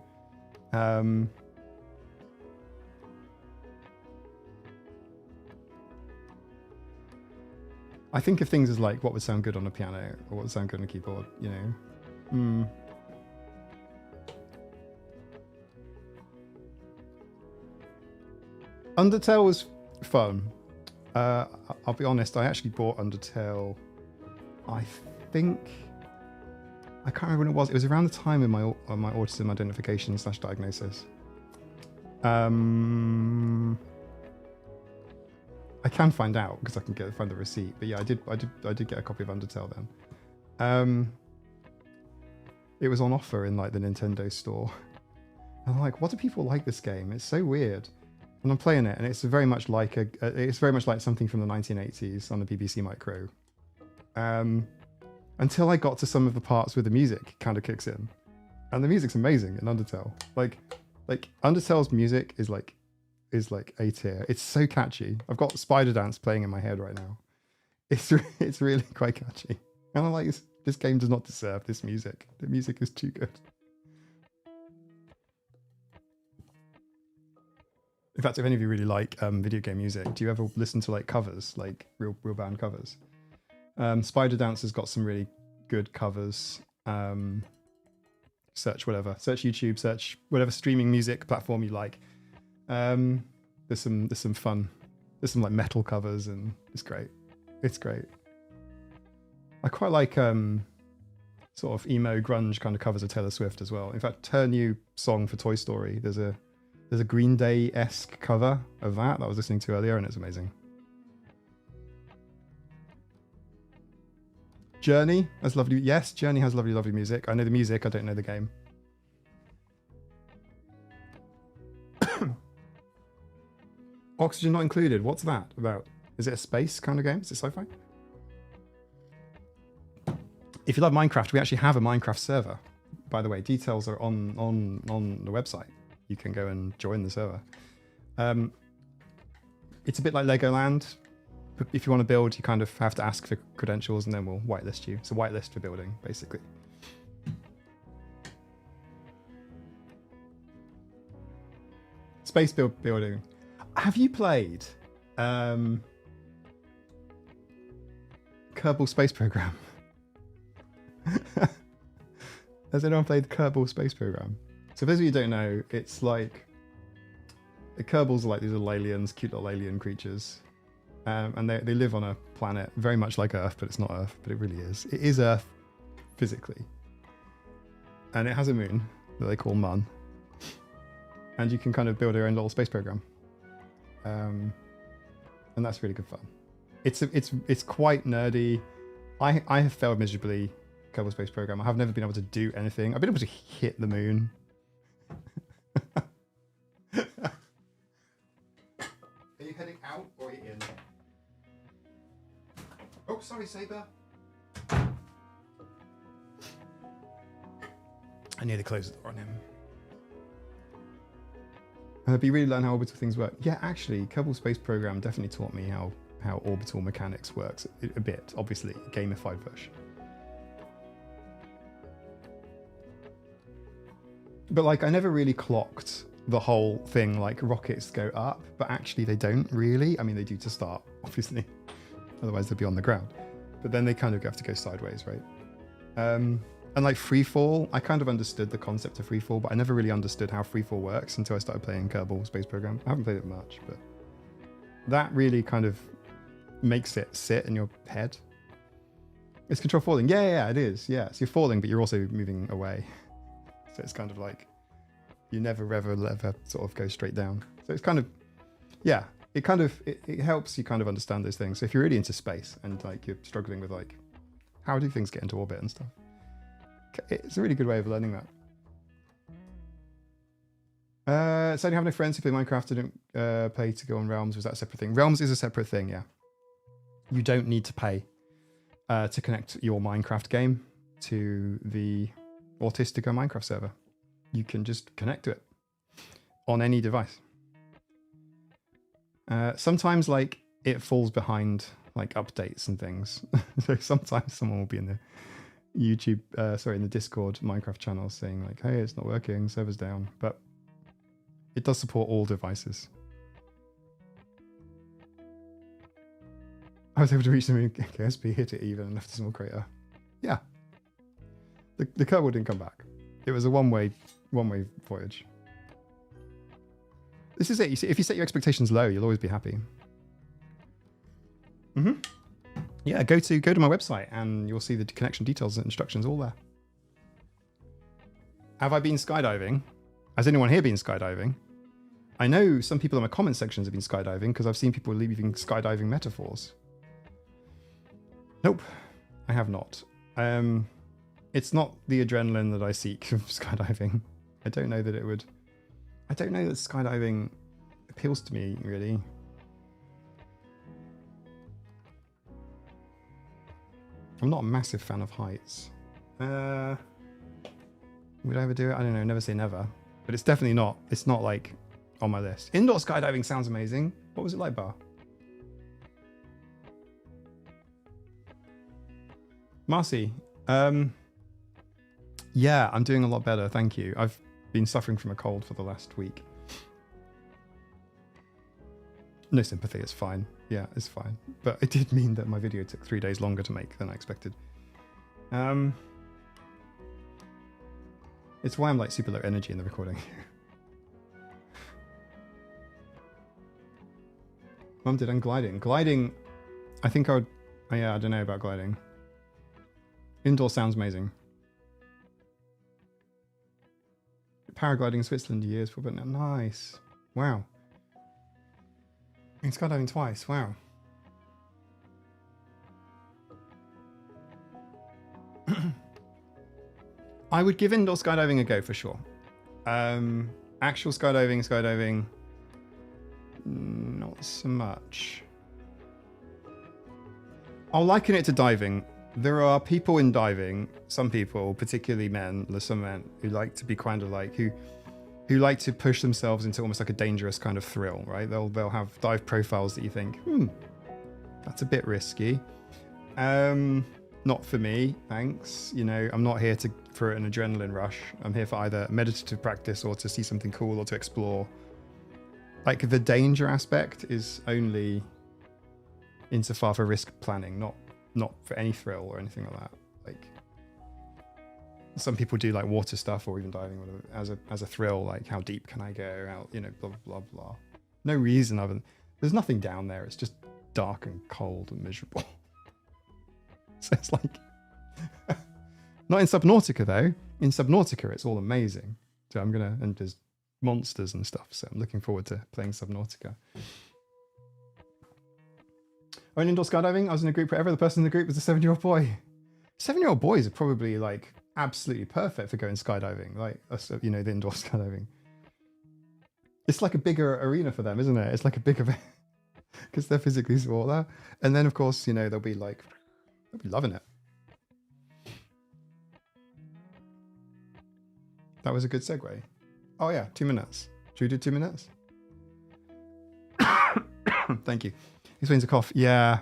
I think of things as like what would sound good on a piano or what would sound good on a keyboard, you know. Undertale was fun. I'll be honest, I actually bought Undertale, I think, I can't remember when it was. It was around the time of my autism identification / diagnosis. I can find out because I can find the receipt. But yeah, I did get a copy of Undertale then. It was on offer in like the Nintendo store. And I'm like, what do people like this game? It's so weird. And I'm playing it, and it's very much like something from the 1980s on the BBC Micro. Until I got to some of the parts where the music kind of kicks in, and the music's amazing in Undertale. Like Undertale's music is like A tier. It's so catchy. I've got Spider Dance playing in my head right now. It's really quite catchy. And I'm like, this game does not deserve this music. The music is too good. In fact, if any of you really like video game music, do you ever listen to like covers, like real band covers? Spider Dance has got some really good covers. Search YouTube, search whatever streaming music platform you like. There's some fun. There's some like metal covers, and it's great. It's great. I quite like sort of emo grunge kind of covers of Taylor Swift as well. In fact, her new song for Toy Story, there's a Green Day-esque cover of that I was listening to earlier, and it's amazing. Journey has lovely. Yes, Journey has lovely music. I know the music. I don't know the game. Oxygen not included. What's that about? Is it a space kind of game? Is it sci-fi? If you love Minecraft, we actually have a Minecraft server. By the way, details are on the website. You can go and join the server. It's a bit like Legoland. If you want to build, you kind of have to ask for credentials, and then we'll whitelist you. It's a whitelist for building, basically. Space building. Have you played Kerbal Space Program? Has anyone played Kerbal Space Program? So for those of you who don't know, it's like the Kerbals are like these little aliens, cute little alien creatures. And they live on a planet very much like Earth, but it's not Earth, but it really is. It is Earth physically. And it has a moon that they call Mun. And you can kind of build your own little space program. And that's really good fun. It's quite nerdy. I have failed miserably Kerbal Space Program. I have never been able to do anything. I've been able to hit the moon. Are you heading out or are you in? Oh, sorry, Saber. nearly closed the door on him. But you really learn how orbital things work. Yeah, actually, Kerbal Space Program definitely taught me how orbital mechanics works a bit. Obviously, a gamified version. But like, I never really clocked the whole thing. Like, rockets go up, but actually they don't really. I mean, they do to start, obviously. Otherwise, they'll be on the ground. But then they kind of have to go sideways, right? And like free fall, I kind of understood the concept of free fall, but I never really understood how free fall works until I started playing Kerbal Space Program. I haven't played it much, but that really kind of makes it sit in your head. It's control falling. Yeah, it is. Yeah, so you're falling, but you're also moving away. So it's kind of like you never ever sort of go straight down. So it's kind of, yeah, it helps you kind of understand those things. So if you're really into space and like you're struggling with like, how do things get into orbit and stuff? It's a really good way of learning that. So you have no friends who play Minecraft, didn't play to go on Realms. Was that a separate thing? Realms is a separate thing, yeah. You don't need to pay to connect your Minecraft game to the autisticat Minecraft server. You can just connect to it on any device. Sometimes like it falls behind like updates and things. So sometimes someone will be in the YouTube, in the Discord Minecraft channel saying like, hey, it's not working, server's down. But it does support all devices. I was able to reach the moon, KSP, hit it even, and left a small crater. Yeah. The Kerbal didn't come back. It was a one-way voyage. This is it. You see, if you set your expectations low, you'll always be happy. Yeah, go to my website and you'll see the connection details and instructions all there. Have I been skydiving? Has anyone here been skydiving? I know some people in my comment sections have been skydiving because I've seen people leaving skydiving metaphors. Nope, I have not. It's not the adrenaline that I seek from skydiving. I don't know that skydiving appeals to me, really. I'm not a massive fan of heights. Would I ever do it? I don't know, never say never. But it's definitely not, it's not like on my list. Indoor skydiving sounds amazing. What was it like, Bar? Marcy, yeah, I'm doing a lot better, thank you. I've been suffering from a cold for the last week. No sympathy, it's fine. Yeah, it's fine. But it did mean that my video took 3 days longer to make than I expected. It's why I'm like super low energy in the recording. Mum did on gliding. Gliding, I think I would, yeah, I don't know about gliding. Indoor sounds amazing. Paragliding in Switzerland years for, but nice. Wow. Been skydiving twice, wow. I would give indoor skydiving a go for sure. Actual skydiving, not so much. I'll liken it to diving. There are people in diving, some people, particularly men, there's some men who like to be kind of like, who like to push themselves into almost like a dangerous kind of thrill, right? They'll have dive profiles that you think, that's a bit risky. Not for me, thanks. You know, I'm not here for an adrenaline rush. I'm here for either meditative practice or to see something cool or to explore. Like the danger aspect is only insofar for risk planning, not for any thrill or anything like that. Like some people do like water stuff or even diving whatever, as a thrill, like how deep can I go out, you know, blah blah blah. No reason other than there's nothing down there. It's just dark and cold and miserable. So it's like not in Subnautica though. In Subnautica it's all amazing. So and there's monsters and stuff. So I'm looking forward to playing Subnautica. Oh, in indoor skydiving, I was in a group where every other person in the group was a 7-year-old boy. 7-year-old boys are probably like absolutely perfect for going skydiving, like, you know, the indoor skydiving. It's like a bigger arena for them, isn't it? It's like a big event because they're physically smaller. And then, of course, you know, they'll be loving it. That was a good segue. Oh yeah, 2 minutes. Should we do 2 minutes? Thank you. Explains a cough. Yeah.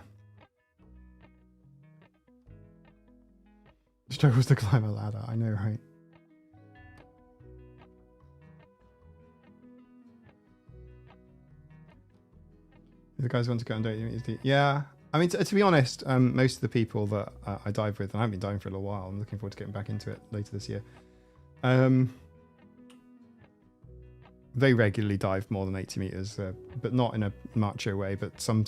Struggles to climb a ladder. I know, right? The guys want to go and date. Yeah. I mean, to be honest, most of the people that I dive with, and I've been diving for a little while, I'm looking forward to getting back into it later this year. They regularly dive more than 80 meters, but not in a macho way. But some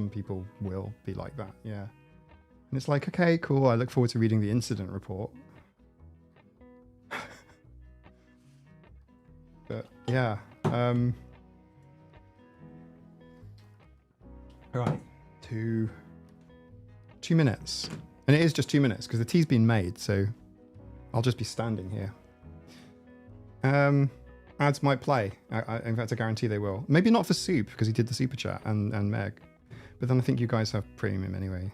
people will be like that. Yeah. And it's like, okay, cool. I look forward to reading the incident report. But yeah. Right. 2 minutes. And it is just 2 minutes because the tea's been made. So I'll just be standing here. Ads might play. In fact, I guarantee they will. Maybe not for Soup because he did the super chat and Meg. But then I think you guys have premium anyway.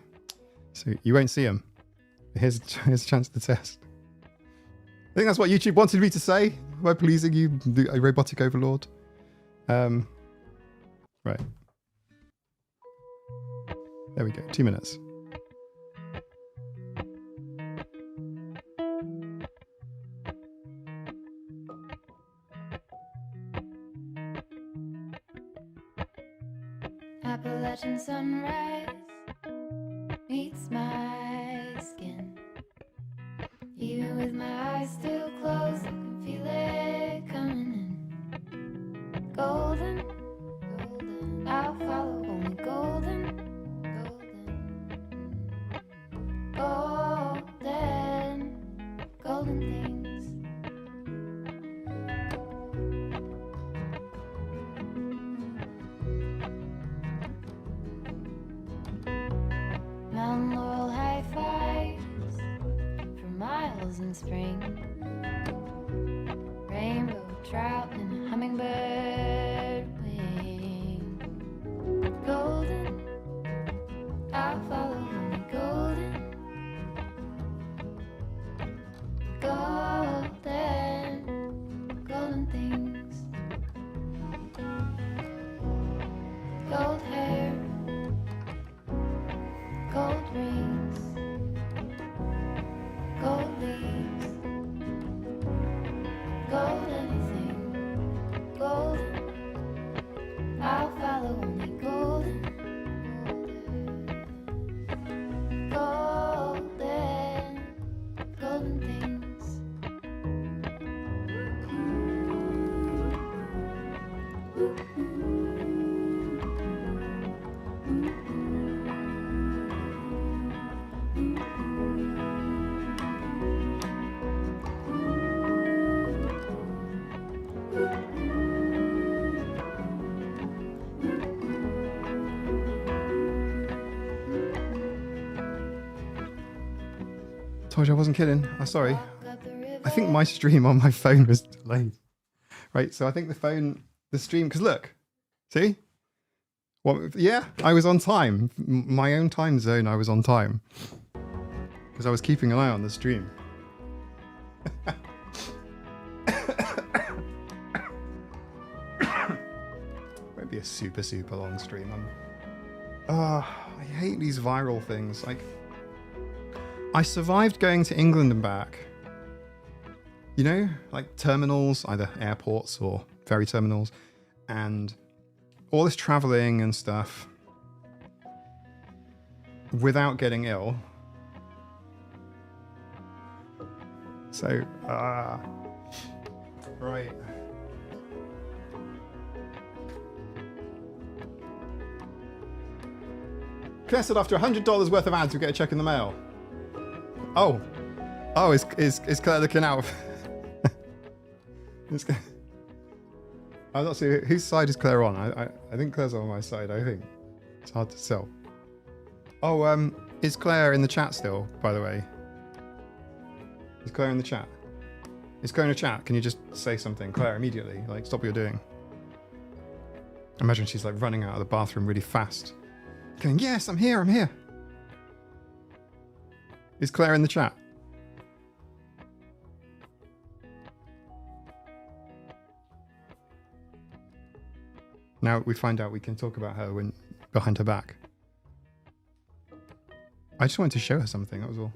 So you won't see them. Here's a chance to test. I think that's what YouTube wanted me to say by pleasing you, the robotic overlord. Right. There we go. 2 minutes. Appalachian sunrise meets my skin. Even with my eyes still closed, I can feel it coming in. Golden, golden, I'll follow only golden, golden, golden, golden things. Mountain laurel high fives for miles in spring. Rainbow trout and a hummingbird wing. Golden, I'll follow only golden, golden, golden things. Gold hair, gold rings, gold leaves, gold anything, golden, I'll follow only golden, golden, golden things. Told you I wasn't kidding. I'm sorry. I think my stream on my phone was delayed. Right, so I think the stream, because look, see? What? Yeah, I was on time. My own time zone, I was on time. Because I was keeping an eye on the stream. Won't be a super long stream. I hate these viral things. Like, I survived going to England and back. You know, like terminals, either airports or ferry terminals, and all this traveling and stuff without getting ill. So, right. Claire said after $100 worth of ads, we get a check in the mail. Oh, is Claire looking out? I'm not sure whose side is Claire on. I think Claire's on my side. I think it's hard to tell. Oh, is Claire in the chat still? By the way, is Claire in the chat? Is Claire in the chat? Can you just say something, Claire, immediately? Like, stop what you're doing. Imagine she's like running out of the bathroom really fast, going, "Yes, I'm here. I'm here." Is Claire in the chat? Now we find out we can talk about her when behind her back. I just wanted to show her something, that was all.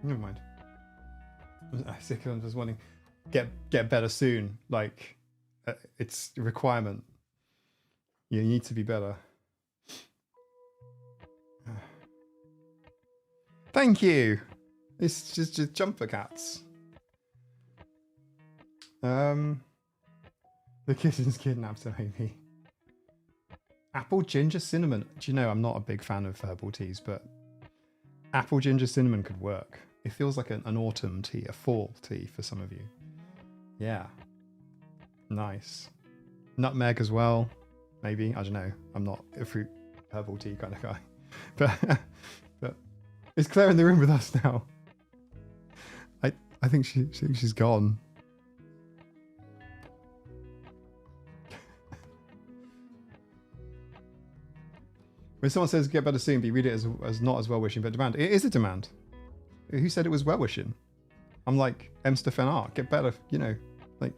Never mind. I'm sick of just wanting get better soon. Like, it's a requirement. You need to be better. Thank you. It's just jumper cats. The kitten's kidnapped maybe. Apple ginger cinnamon. Do you know, I'm not a big fan of herbal teas, but apple ginger cinnamon could work. It feels like an autumn tea, a fall tea for some of you. Yeah. Nice. Nutmeg as well. Maybe. I don't know. I'm not a fruit herbal tea kind of guy. But is Claire in the room with us now? I think she's gone. When someone says get better soon, but you read it as not as well-wishing, but demand. It is a demand. Who said it was well-wishing? I'm like, M. Stefan Art, get better, you know. Like,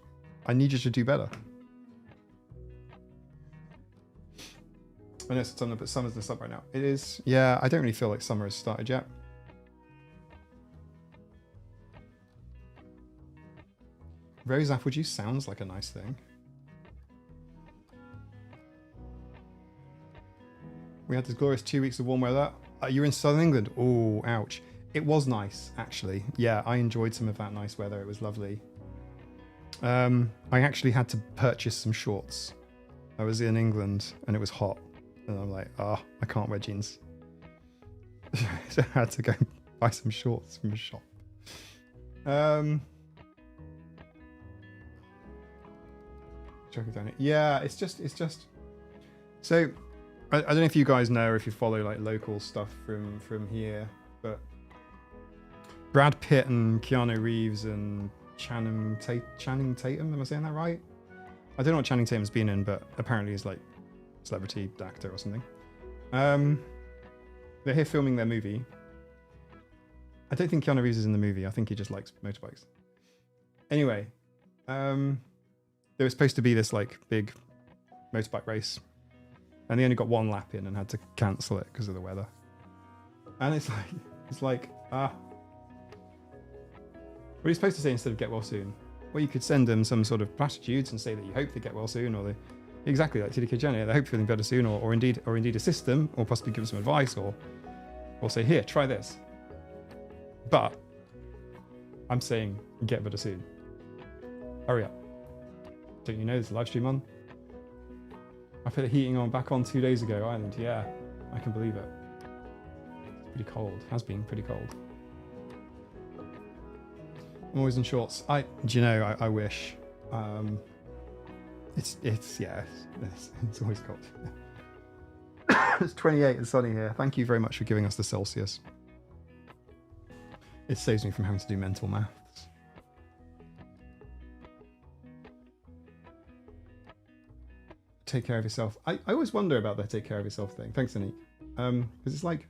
I need you to do better. I know it's but summer's this up right now. It is, yeah, I don't really feel like summer has started yet. Rose apple juice sounds like a nice thing. We had this glorious 2 weeks of warm weather. You're in southern England. Oh, ouch. It was nice, actually. Yeah, I enjoyed some of that nice weather. It was lovely. I actually had to purchase some shorts. I was in England and it was hot. And I'm like, I can't wear jeans. So I had to go buy some shorts from a shop. Yeah, it's just. So, I don't know if you guys know or if you follow like local stuff from here, but Brad Pitt and Keanu Reeves and Channing Tatum, am I saying that right? I don't know what Channing Tatum's been in, but apparently he's like a celebrity actor or something. They're here filming their movie. I don't think Keanu Reeves is in the movie. I think he just likes motorbikes. Anyway, there was supposed to be this like big motorbike race, and they only got one lap in and had to cancel it because of the weather. And it's like what are you supposed to say instead of get well soon? Well, you could send them some sort of platitudes and say that you hope they get well soon, or they exactly like TDK Jenny, they hope feeling better soon, or indeed assist them, or possibly give them some advice, or say, here, try this. But I'm saying get better soon. Hurry up. Don't you know there's a live stream on? I put the heating back on 2 days ago, Ireland. Yeah, I can believe it. It's pretty cold. Has been pretty cold. I'm always in shorts. I wish. It's always cold. It's 28 and sunny here. Thank you very much for giving us the Celsius. It saves me from having to do mental maths. Take care of yourself. I always wonder about the take care of yourself thing. Thanks, Anik. Because it's like,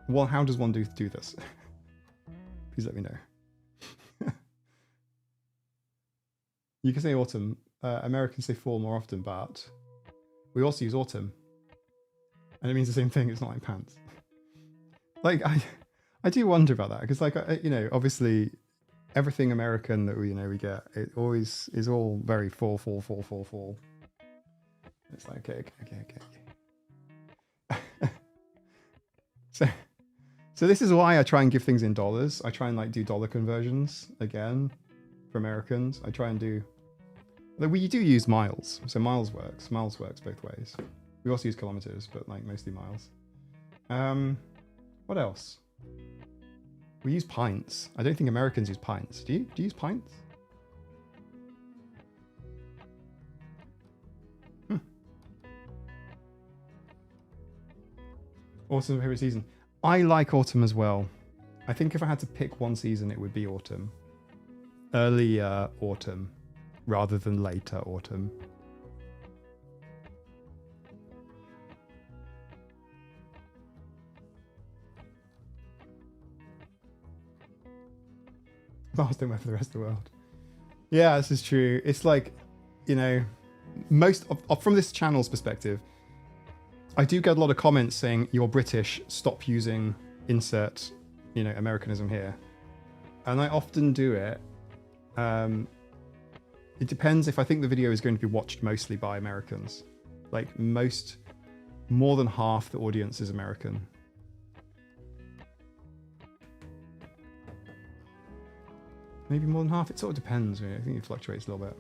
well, how does one do this? Please let me know. You can say autumn. Americans say fall more often, but we also use autumn. And it means the same thing. It's not like pants. Like, I do wonder about that. Because, like, obviously, everything American that we get, it always is all very fall. It's like, okay. So this is why I try and give things in dollars. I try and like do dollar conversions again for Americans. I try and do. We do use miles, so miles works. Miles works both ways. We also use kilometers, but like mostly miles. What else? We use pints. I don't think Americans use pints. Do you use pints? Autumn favorite season. I like autumn as well. I think if I had to pick one season, it would be autumn. Earlier autumn, rather than later autumn. Bars don't wear for the rest of the world. Yeah, this is true. It's like, you know, most of from this channel's perspective, I do get a lot of comments saying you're British, stop using insert, you know, Americanism here. And I often do it. It depends if I think the video is going to be watched mostly by Americans. Like more than half the audience is American. Maybe more than half. It sort of depends. Really. I think it fluctuates a little bit.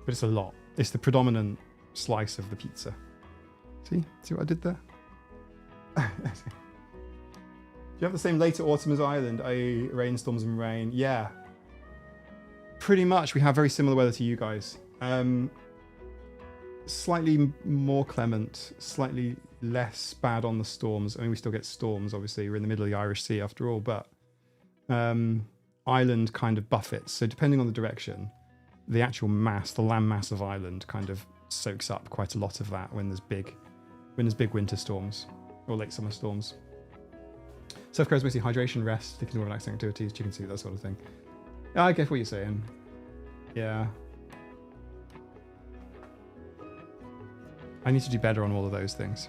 But it's a lot. It's the predominant slice of the pizza. See what I did there? Do you have the same later autumn as Ireland? i.e. rainstorms and rain? Yeah. Pretty much. We have very similar weather to you guys. Slightly more clement, slightly less bad on the storms. I mean, we still get storms, obviously. We're in the middle of the Irish Sea after all, but Ireland kind of buffets. So depending on the direction, the actual mass, the land mass of Ireland kind of soaks up quite a lot of that when there's big winter storms or late summer storms. Self-care is mostly hydration, rest, taking more relaxing activities, chicken soup, that sort of thing. I get what you're saying. Yeah. I need to do better on all of those things.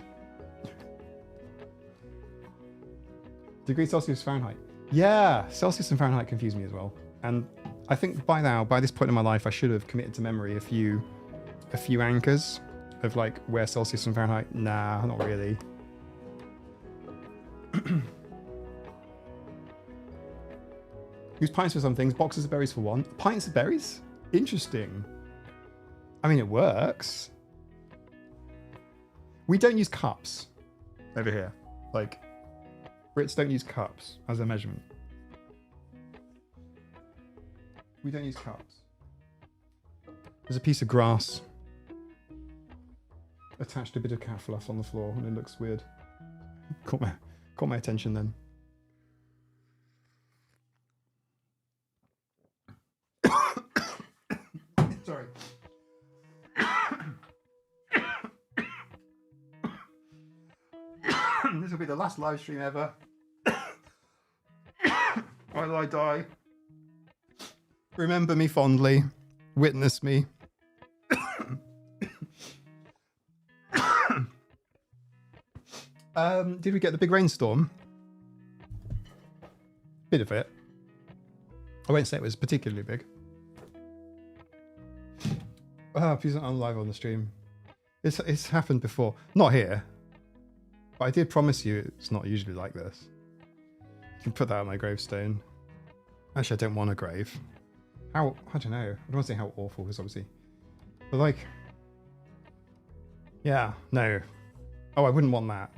Degrees Celsius, Fahrenheit. Yeah, Celsius and Fahrenheit confuse me as well. And I think by this point in my life, I should have committed to memory a few anchors of like where Celsius and Fahrenheit. Nah, not really. Use pints for some things, boxes of berries for one. Pints of berries? Interesting. I mean, it works. We don't use cups over here. Like, Brits don't use cups as a measurement. We don't use cups. There's a piece of grass attached to a bit of cat fluff on the floor and it looks weird. Caught my attention then. Sorry. This will be the last live stream ever. While I die. Remember me fondly. Witness me. Did we get the big rainstorm? Bit of it. I won't say it was particularly big. Please don't live on the stream. It's happened before. Not here. But I did promise you it's not usually like this. You can put that on my gravestone. Actually, I don't want a grave. I don't know. I don't want to say how awful, because obviously. But like... Yeah, no. Oh, I wouldn't want that.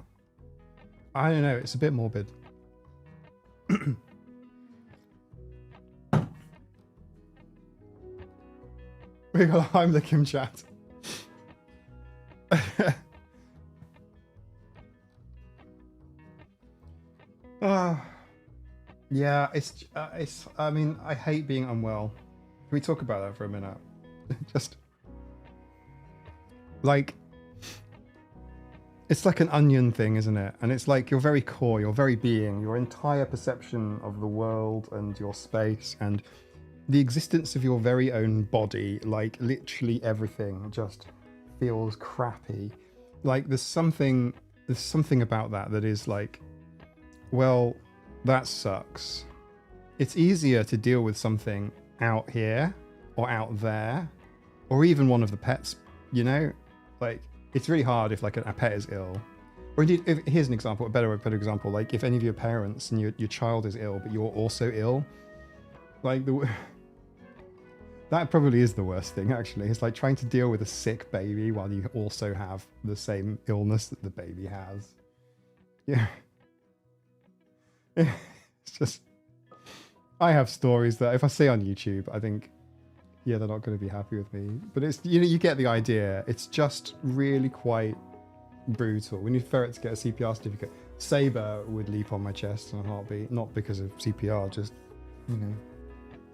I don't know, it's a bit morbid. We got I'm the Kim chat. Yeah, it's. I mean, I hate being unwell. Can we talk about that for a minute? Just like it's like an onion thing, isn't it? And it's like your very core, your very being, your entire perception of the world and your space and the existence of your very own body. Like literally everything just feels crappy. Like there's something about that is like, well, that sucks. It's easier to deal with something out here or out there or even one of the pets, you know? Like it's really hard if like a pet is ill. Or indeed, here's an example, a better example, like if any of your parents and your child is ill but you're also ill, like that probably is the worst thing actually. It's like trying to deal with a sick baby while you also have the same illness that the baby has. Yeah. It's just, I have stories that if I say on YouTube, I think, yeah, they're not going to be happy with me. But it's, you know, you get the idea. It's just really quite brutal. We need Ferret to get a CPR certificate. Saber would leap on my chest in a heartbeat, not because of CPR, just, you know,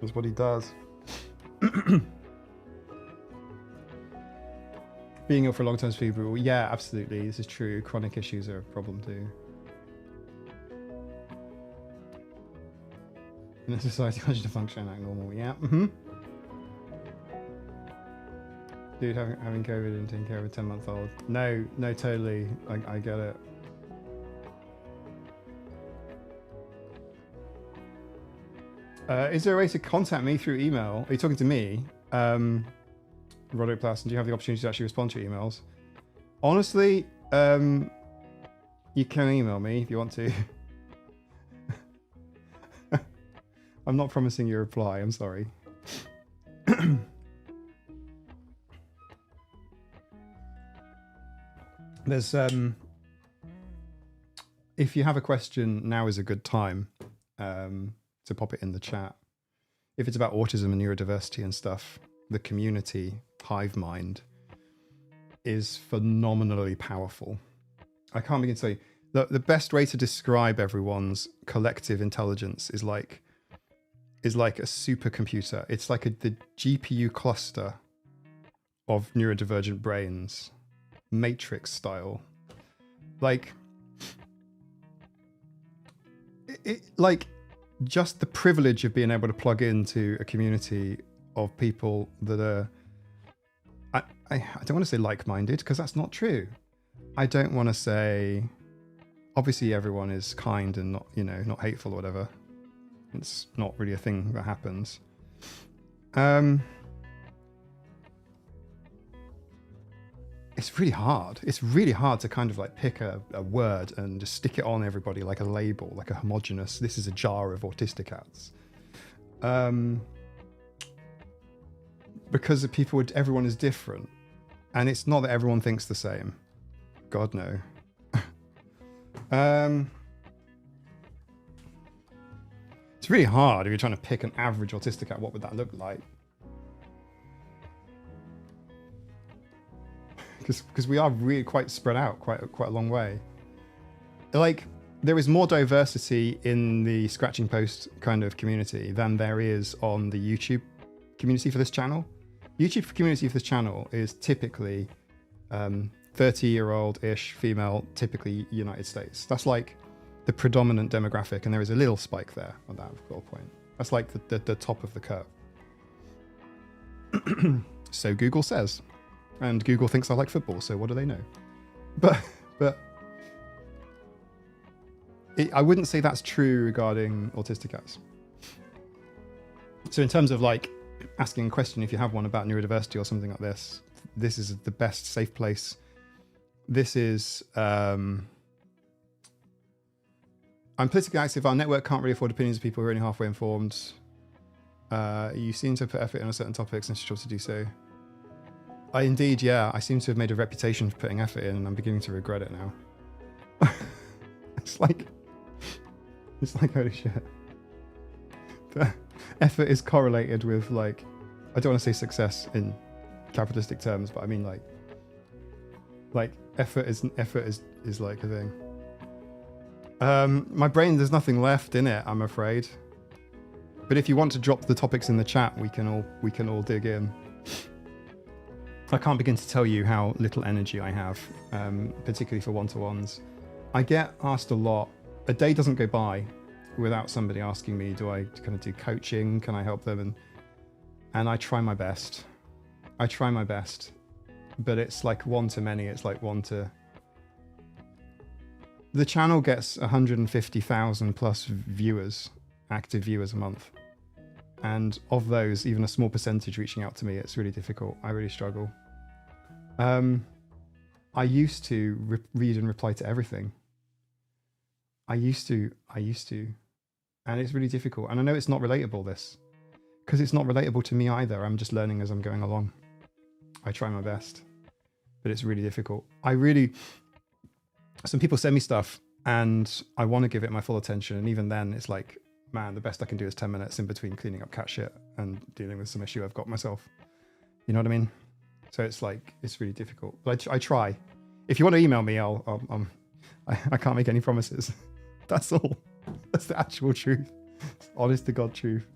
that's what he does. Being ill for a long time is pretty brutal. Yeah, absolutely. This is true. Chronic issues are a problem too. In a society, how to function and act normal. Yeah. Mm-hmm. Dude, having COVID and taking care of a 10-month-old. No, totally. I get it. Is there a way to contact me through email? Are you talking to me? Roderick Plassen, do you have the opportunity to actually respond to your emails? Honestly, you can email me if you want to. I'm not promising you a reply, I'm sorry. There's if you have a question, now is a good time to pop it in the chat. If it's about autism and neurodiversity and stuff, the community hive mind is phenomenally powerful. I can't begin to say the best way to describe everyone's collective intelligence is like a supercomputer. It's like the GPU cluster of neurodivergent brains, Matrix style. Like like just the privilege of being able to plug into a community of people that are, I don't want to say like-minded, because that's not true. I don't want to say, obviously everyone is kind and not, not hateful or whatever. It's not really a thing that happens. It's really hard. It's really hard to kind of like pick a word and just stick it on everybody like a label, like a homogenous, this is a jar of autisticats. Because everyone is different. And it's not that everyone thinks the same. God, no. It's really hard if you're trying to pick an average autistic out. What would that look like? Because we are really quite spread out, quite a long way. Like, there is more diversity in the Scratching Post kind of community than there is on the YouTube community for this channel. YouTube community for this channel is typically 30-year-old-ish female, typically United States. That's like the predominant demographic, and there is a little spike there on that point. That's like the top of the curve. So Google says. And Google thinks I like football, so what do they know? But I wouldn't say that's true regarding autisticats. So in terms of like asking a question, if you have one about neurodiversity or something like this, this is the best safe place. This is, I'm politically active. Our network can't really afford opinions of people who are only halfway informed. You seem to put effort in on certain topics and struggle to do so. Indeed, yeah. I seem to have made a reputation for putting effort in, and I'm beginning to regret it now. It's like holy shit. The effort is correlated with like, I don't want to say success in capitalistic terms, but I mean like effort is like a thing. My brain, there's nothing left in it, I'm afraid. But if you want to drop the topics in the chat, we can all dig in. I can't begin to tell you how little energy I have, particularly for one-to-ones. I get asked a lot. A day doesn't go by without somebody asking me, do I kind of do coaching? Can I help them? And I try my best. But it's like one to many. It's like one to... The channel gets 150,000 plus viewers, active viewers a month. And of those, even a small percentage reaching out to me, it's really difficult. I really struggle. I used to read and reply to everything. I used to. And it's really difficult. And I know it's not relatable, this. Because it's not relatable to me either. I'm just learning as I'm going along. I try my best. But it's really difficult. Some people send me stuff and I want to give it my full attention. And even then, it's like, man, the best I can do is 10 minutes in between cleaning up cat shit and dealing with some issue I've got myself. You know what I mean? So it's like, it's really difficult. But I try. If you want to email me, I can't make any promises. That's all. That's the actual truth. It's honest to God truth.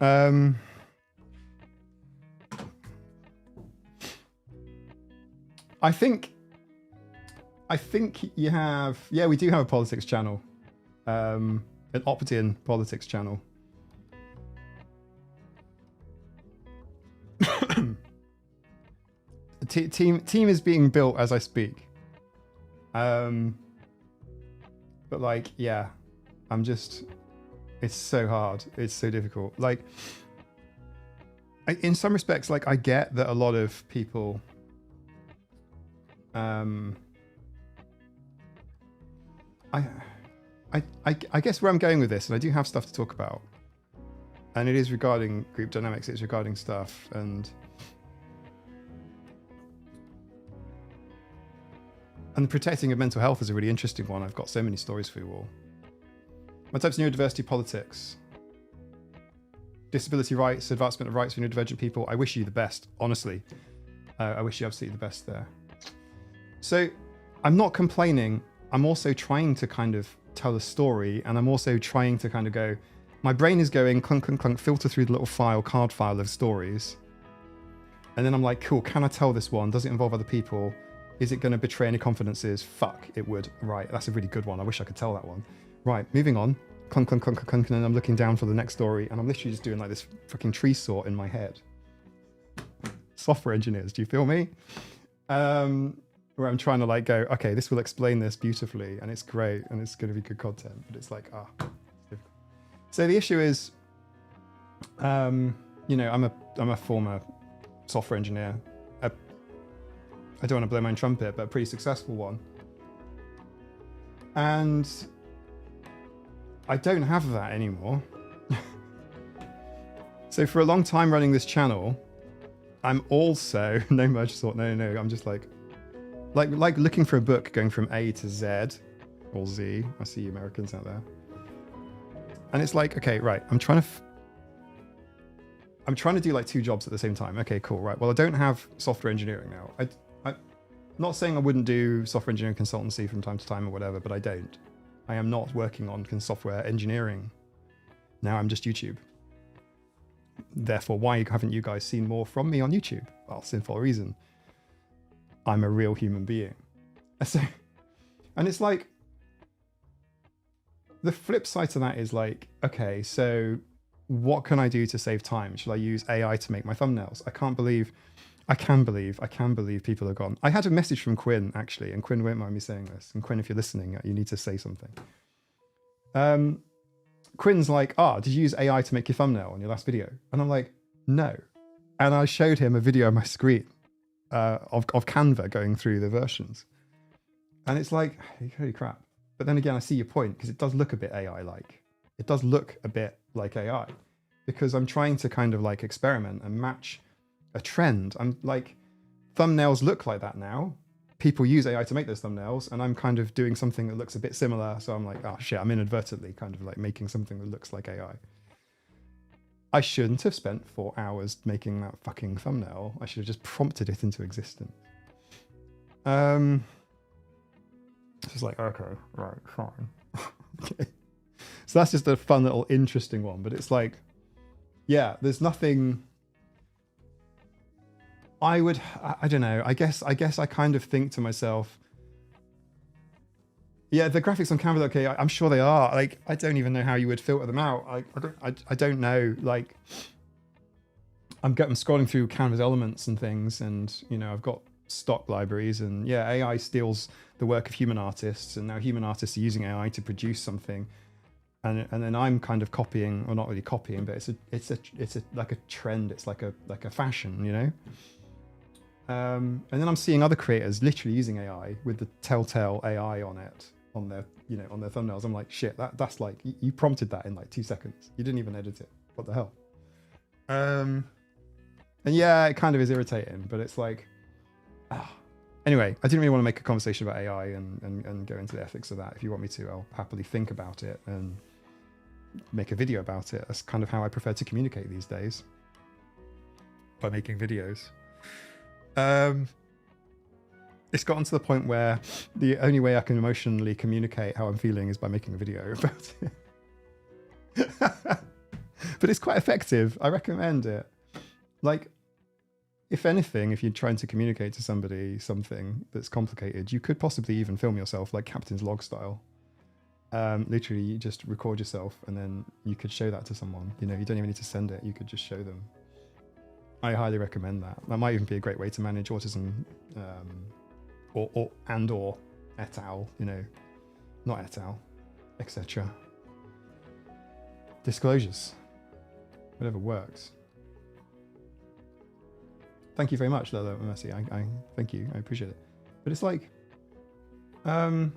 I think you have, yeah, we do have a politics channel. An opt-in politics channel. team is being built as I speak. But like, yeah, it's so hard. It's so difficult. Like, in some respects, like, I get that a lot of people, I guess where I'm going with this, and I do have stuff to talk about, and it is regarding group dynamics, it's regarding stuff, and the protecting of mental health is a really interesting one. I've got so many stories for you all. My types of neurodiversity politics. Disability rights, advancement of rights for neurodivergent people. I wish you the best, honestly. I wish you absolutely the best there. So I'm not complaining. I'm also trying to kind of tell a story, and I'm also trying to kind of go, my brain is going clunk, clunk, clunk, filter through the little card file of stories. And then I'm like, cool, can I tell this one? Does it involve other people? Is it going to betray any confidences? Fuck, it would. Right, that's a really good one. I wish I could tell that one. Right, moving on. Clunk, clunk, clunk, clunk, and then I'm looking down for the next story, and I'm literally just doing like this fucking tree sort in my head. Software engineers, do you feel me? Where I'm trying to like go, okay, this will explain this beautifully, and it's great, and it's going to be good content, but it's like, it's difficult. So the issue is, you know, I'm a former software engineer. I don't want to blow my own trumpet, but a pretty successful one. And I don't have that anymore. So for a long time running this channel, I'm also, no merge sort, no, I'm just like looking for a book going from A to Z, or Z. I see you Americans out there. And it's like, okay, right, I'm trying to do like 2 jobs at the same time. Okay, cool, right. Well, I don't have software engineering now. I'm not saying I wouldn't do software engineering consultancy from time to time or whatever, but I don't. I am not working on software engineering. Now I'm just YouTube. Therefore, why haven't you guys seen more from me on YouTube? Well, simple reason. I'm a real human being. So, and it's like, the flip side to that is like, okay, so what can I do to save time? Should I use AI to make my thumbnails? I can believe people have gone. I had a message from Quinn, actually, and Quinn won't mind me saying this. And Quinn, if you're listening, you need to say something. Quinn's like, did you use AI to make your thumbnail on your last video? And I'm like, no. And I showed him a video on my screen of Canva going through the versions. And it's like, holy crap. But then again, I see your point, because it does look a bit AI-like. It does look a bit like AI, because I'm trying to kind of like experiment and match a trend. I'm like, thumbnails look like that now. People use AI to make those thumbnails, and I'm kind of doing something that looks a bit similar. So I'm like, oh shit, I'm inadvertently kind of like making something that looks like AI. I shouldn't have spent 4 hours making that fucking thumbnail. I should have just prompted it into existence. It's just like, okay, right, fine. Okay. So that's just a fun little interesting one, but it's like, yeah, there's nothing. I don't know. I guess I kind of think to myself, yeah, the graphics on Canva, okay, I'm sure they are. Like, I don't even know how you would filter them out. I don't know. Like, I'm scrolling through Canva's elements and things, and you know, I've got stock libraries, and yeah, AI steals the work of human artists, and now human artists are using AI to produce something, and then I'm kind of copying, or not really copying, but it's a like a trend. It's like a fashion, you know. And then I'm seeing other creators literally using AI with the telltale AI on it, on their thumbnails. I'm like, shit, that's like, you prompted that in like 2 seconds. You didn't even edit it. What the hell? And yeah, it kind of is irritating, but it's like, anyway, I didn't really want to make a conversation about AI and go into the ethics of that. If you want me to, I'll happily think about it and make a video about it. That's kind of how I prefer to communicate these days, by making videos. It's gotten to the point where the only way I can emotionally communicate how I'm feeling is by making a video about it. But it's quite effective. I recommend it. Like, if anything, if you're trying to communicate to somebody something that's complicated, you could possibly even film yourself, like Captain's Log style. Literally, you just record yourself, and then you could show that to someone. You know, you don't even need to send it. You could just show them. I highly recommend that. That might even be a great way to manage autism, or et al. You know, not et al. Etc. Disclosures, whatever works. Thank you very much, Lola Mercy. I thank you. I appreciate it. But it's like, the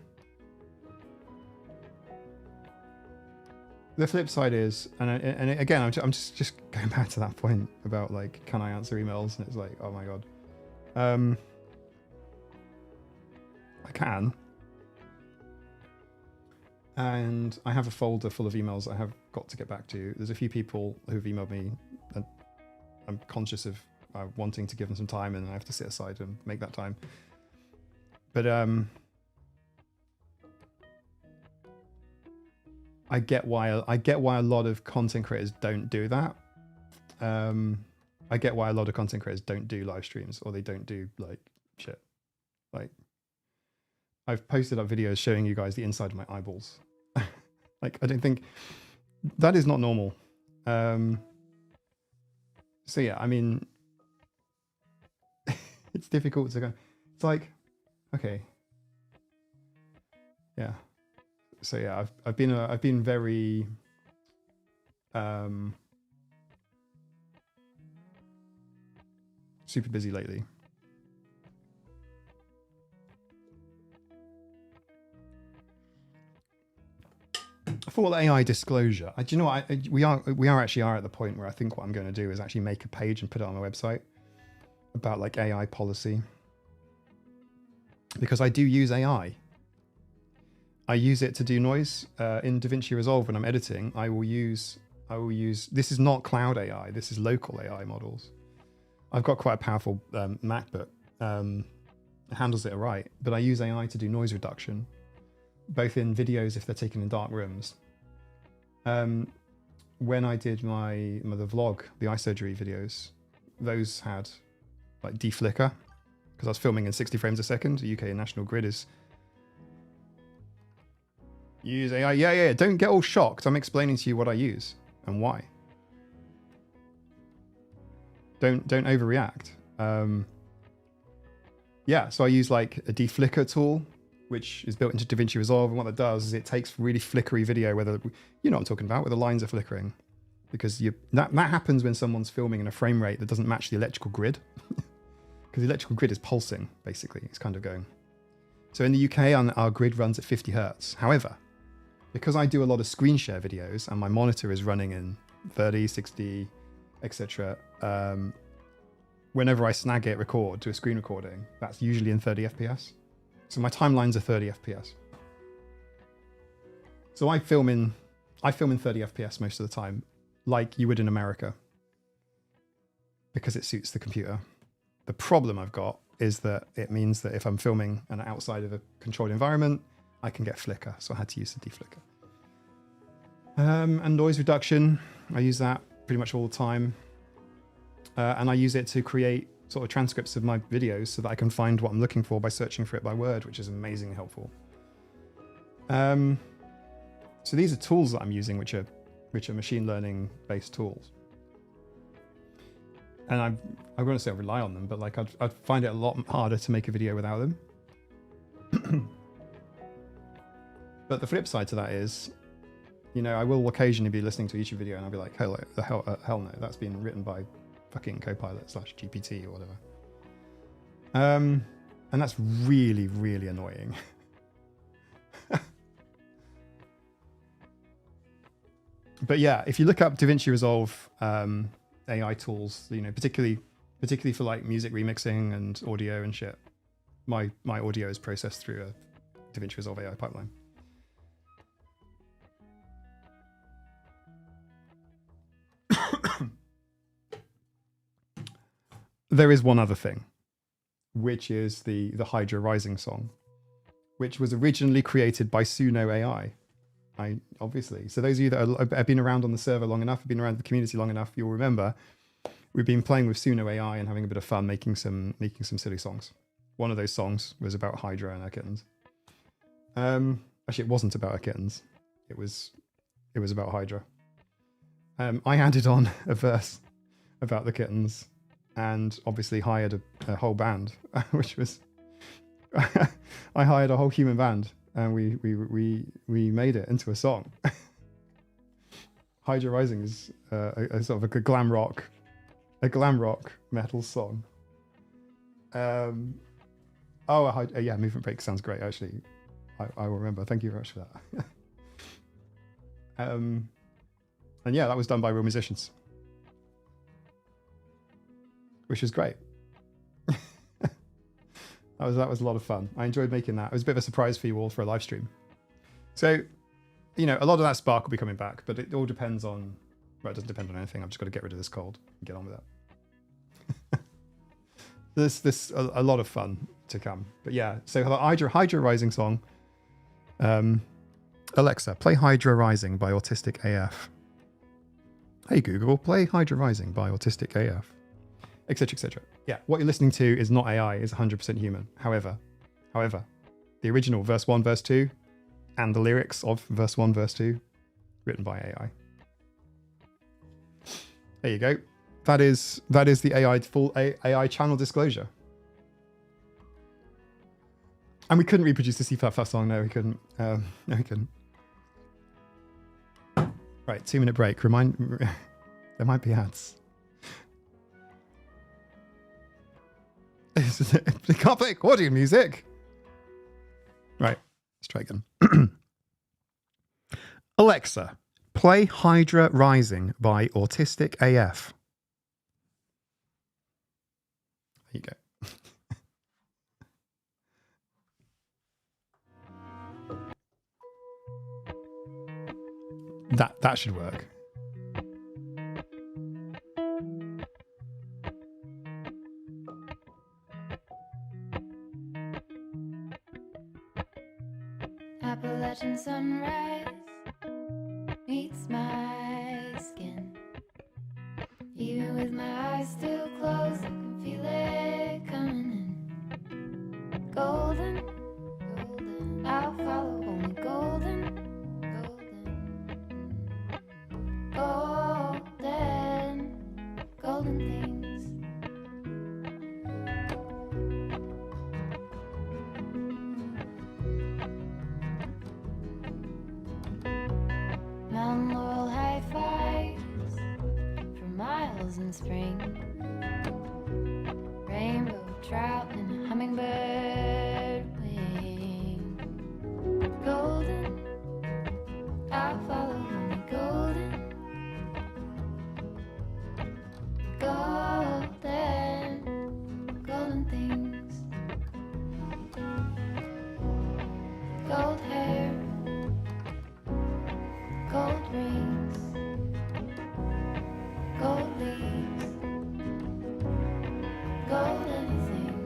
flip side is, and again, I'm just going back to that point about like, can I answer emails? And it's like, oh my god, I can, and I have a folder full of emails I have got to get back to. There's a few people who've emailed me, and I'm conscious of wanting to give them some time, and I have to sit aside and make that time. But I get why a lot of content creators don't do that. I get why a lot of content creators don't do live streams, or they don't do like shit. Like, I've posted up videos showing you guys the inside of my eyeballs. Like, I don't think that is not normal. So yeah, I mean, it's difficult to go. It's like, okay, yeah. So yeah, I've been very super busy lately. For AI disclosure, do you know what? We are actually at the point where I think what I'm going to do is actually make a page and put it on my website about like AI policy, because I do use AI. I use it to do noise in DaVinci Resolve when I'm editing. I will use. This is not cloud AI. This is local AI models. I've got quite a powerful MacBook. It handles it all right, but I use AI to do noise reduction, both in videos if they're taken in dark rooms. When I did the vlog, the eye surgery videos, those had like deflicker, because I was filming in 60 frames a second. The UK National Grid is use AI. Yeah. Don't get all shocked. I'm explaining to you what I use and why. Don't overreact. Yeah, so I use like a deflicker tool, which is built into DaVinci Resolve, and what that does is it takes really flickery video, whether you know what I'm talking about, where the lines are flickering, because that happens when someone's filming in a frame rate that doesn't match the electrical grid, because the electrical grid is pulsing, basically. It's kind of going. So in the UK, our grid runs at 50 hertz. However, because I do a lot of screen share videos and my monitor is running in 30, 60, etc., whenever I snag it, record, do a screen recording, that's usually in 30 FPS. So my timelines are 30 FPS. So I film in 30 FPS most of the time, like you would in America, because it suits the computer. The problem I've got is that it means that if I'm filming and outside of a controlled environment, I can get flicker. So I had to use the deflicker. And noise reduction, I use that pretty much all the time. And I use it to create sort of transcripts of my videos so that I can find what I'm looking for by searching for it by word, which is amazingly helpful. So these are tools that I'm using, which are machine learning based tools. And I'm going to say I rely on them, but like I'd find it a lot harder to make a video without them. But the flip side to that is, you know, I will occasionally be listening to a YouTube video and I'll be like, hell no, that's been written by fucking Copilot/GPT or whatever. And that's really, really annoying. But yeah, if you look up DaVinci Resolve AI tools, you know, particularly for like music remixing and audio and shit, my audio is processed through a DaVinci Resolve AI pipeline. There is one other thing, which is the Hydra Rising song, which was originally created by Suno AI. Obviously. So those of you that have been around on the server long enough, have been around the community long enough, you'll remember we've been playing with Suno AI and having a bit of fun making some silly songs. One of those songs was about Hydra and her kittens. Actually, it wasn't about her kittens. It was about Hydra. I added on a verse about the kittens and obviously hired a whole band, which was I hired a whole human band, and we made it into a song. Hydra Rising is a sort of a glam rock metal song. Yeah, Movement Break sounds great, actually. I will remember. Thank you very much for that. And yeah, that was done by real musicians, which was great. That was a lot of fun. I enjoyed making that. It was a bit of a surprise for you all for a live stream. So, you know, a lot of that spark will be coming back, but it all depends on, well, it doesn't depend on anything. I've just got to get rid of this cold and get on with that. There's a lot of fun to come. But yeah, so the Hydra Rising song. Alexa, play Hydra Rising by Autistic AF. Hey Google, play Hydra Rising by Autistic AF. Etc, etc. Yeah, what you're listening to is not AI, it's 100% human. However, the original verse 1, verse 2, and the lyrics of verse 1, verse 2, written by AI. There you go. That is the full AI channel disclosure. And we couldn't reproduce the C++ song. No, we couldn't. No, we couldn't. Right, 2-minute break. There might be ads. They can't play accordion music. Right, let's try again. Alexa, play Hydra Rising by Autistic AF. There you go. That should work. Appalachian sunrise meets my skin. Even with my eyes still closed, I can feel it coming in. Golden, golden, I'll follow only golden, golden, golden, golden things. Mountain laurel high fives for miles in spring. Rainbow trout and a hummingbird wing. Golden, I'll follow only golden, golden, golden things. Gold hair, gold rings, gold leaves, gold anything,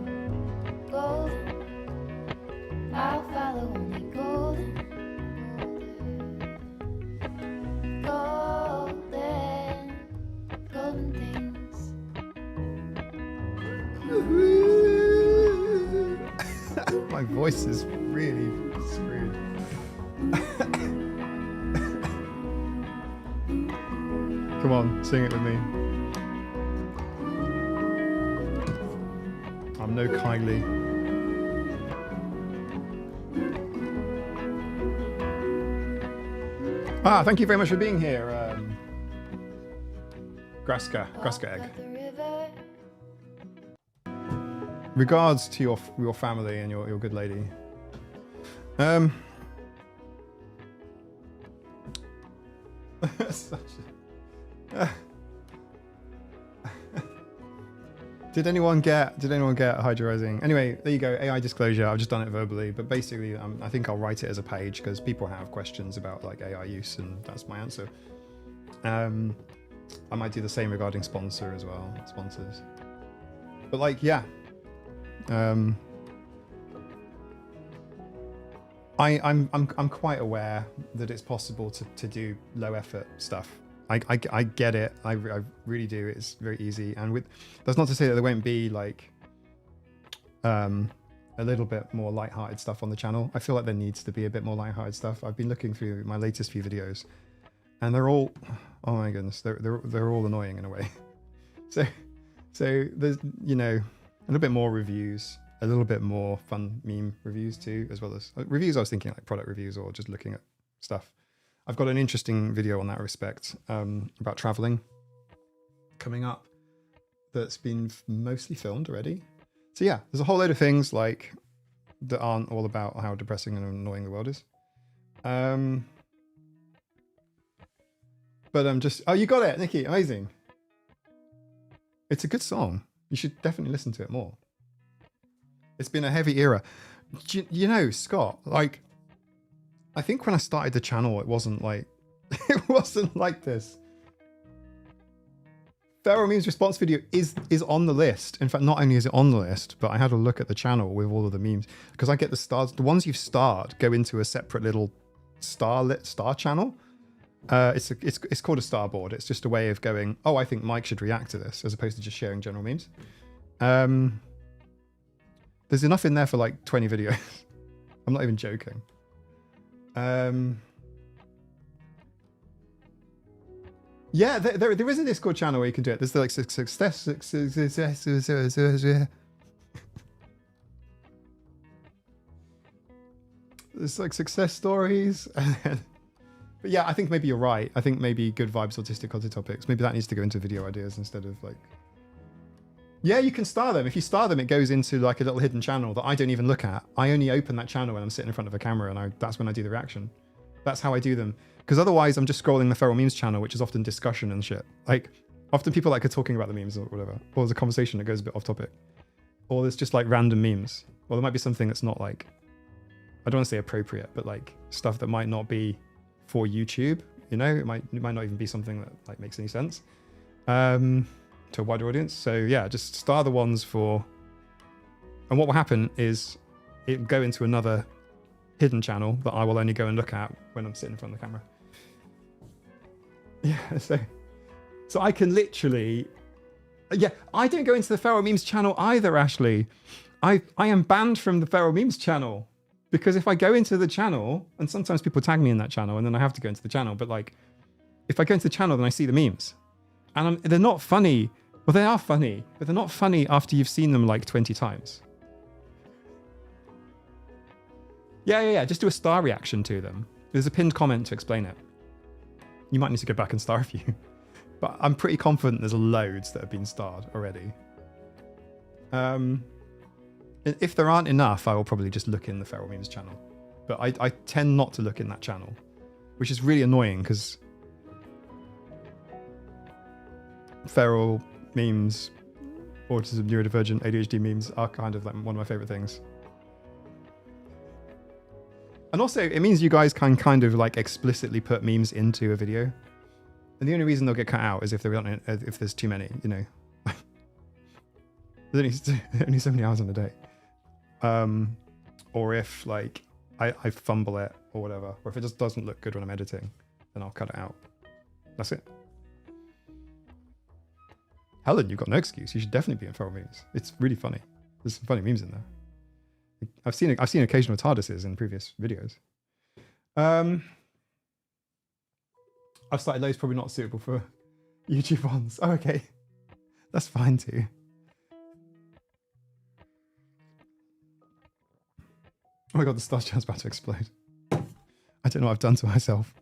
golden, I'll follow only golden, golden, golden things. My voice is really screwed. Come on, sing it with me. I'm no Kylie. Thank you very much for being here, Graska Egg. Regards to your family and your good lady. Such a... Did anyone get Hydra Rising? Anyway, there you go. AI disclosure. I've just done it verbally, but basically, I think I'll write it as a page because people have questions about like AI use, and that's my answer. I might do the same regarding sponsor as well. Sponsors, but like, yeah. I'm quite aware that it's possible to do low effort stuff. I get it. I really do. It's very easy. And that's not to say that there won't be like a little bit more lighthearted stuff on the channel. I feel like there needs to be a bit more lighthearted stuff. I've been looking through my latest few videos, and they're all, oh my goodness, they're all annoying in a way. So So there's, you know, a little bit more reviews, a little bit more fun meme reviews too, as well as reviews. I was thinking like product reviews or just looking at stuff. I've got an interesting video on that respect about traveling coming up that's been mostly filmed already. So yeah, there's a whole load of things like that aren't all about how depressing and annoying the world is. But I'm just, oh, you got it, Nikki, amazing. It's a good song. You should definitely listen to it more. It's been a heavy era. You know, Scott, like, I think when I started the channel, it wasn't like, it wasn't like this. Feral Memes response video is on the list. In fact, not only is it on the list, but I had a look at the channel with all of the memes because I get the stars. The ones you've starred go into a separate little star channel. It's called a star board. It's just a way of going, oh, I think Mike should react to this, as opposed to just sharing general memes. There's enough in there for like 20 videos. I'm not even joking. Yeah, there is a Discord channel where you can do it. There's like success. There's like success stories. But yeah, I think maybe you're right. I think maybe good vibes, autistic content topics. Maybe that needs to go into video ideas instead of like. Yeah, you can star them. If you star them, it goes into like a little hidden channel that I don't even look at. I only open that channel when I'm sitting in front of a camera, and that's when I do the reaction. That's how I do them. Because otherwise, I'm just scrolling the Feral Memes channel, which is often discussion and shit. Like, often people like are talking about the memes or whatever, or there's a conversation that goes a bit off topic, or there's just like random memes. Or there might be something that's not like, I don't want to say appropriate, but like stuff that might not be for YouTube. You know, it might not even be something that like makes any sense to a wider audience. So yeah, just star the ones for, and what will happen is it will go into another hidden channel that I will only go and look at when I'm sitting in front of the camera. Yeah, so I can literally, yeah, I don't go into the Feral Memes channel either, Ashley. I am banned from the Feral Memes channel because if I go into the channel, and sometimes people tag me in that channel and then I have to go into the channel, but like, if I go into the channel, then I see the memes. And they're not funny. Well, they are funny, but they're not funny after you've seen them like 20 times. Yeah. Just do a star reaction to them. There's a pinned comment to explain it. You might need to go back and star a few. But I'm pretty confident there's loads that have been starred already. If there aren't enough, I will probably just look in the Feral Memes channel. But I tend not to look in that channel, which is really annoying because Feral Memes, autism, neurodivergent, ADHD memes are kind of like one of my favorite things. And also, it means you guys can kind of like explicitly put memes into a video. And the only reason they'll get cut out is if if there's too many, you know. There's only so many hours on a day. Or if like I fumble it or whatever, or if it just doesn't look good when I'm editing, then I'll cut it out. That's it. Helen, you've got no excuse. You should definitely be in Feral Memes. It's really funny. There's some funny memes in there. I've seen occasional TARDISes in previous videos. I've started those probably not suitable for YouTube ones. Oh, okay. That's fine too. Oh my god, the Star Channel's about to explode. I don't know what I've done to myself.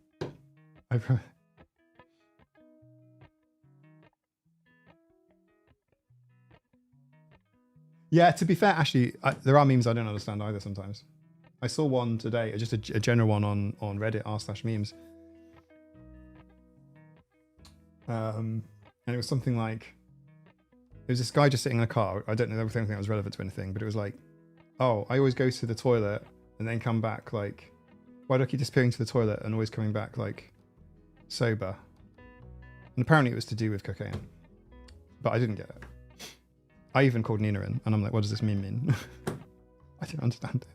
Yeah, to be fair, actually, there are memes I don't understand either sometimes. I saw one today, just a general one on Reddit, r/memes. And it was something like, it was this guy just sitting in a car. I don't know if anything that was relevant to anything, but it was like, oh, I always go to the toilet and then come back like, why do I keep disappearing to the toilet and always coming back like sober? And apparently it was to do with cocaine, but I didn't get it. I even called Nina in and I'm like, what does this meme mean? I don't understand it.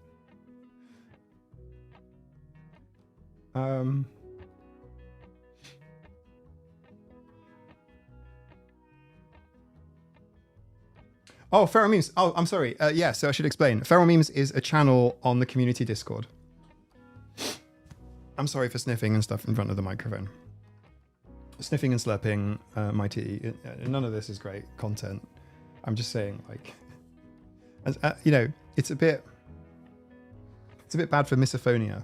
Oh, Feral Memes. Oh, I'm sorry. Yeah, so I should explain. Feral Memes is a channel on the community Discord. I'm sorry for sniffing and stuff in front of the microphone. Sniffing and slurping my tea. None of this is great content. I'm just saying, like, you know, it's a bit bad for misophonia.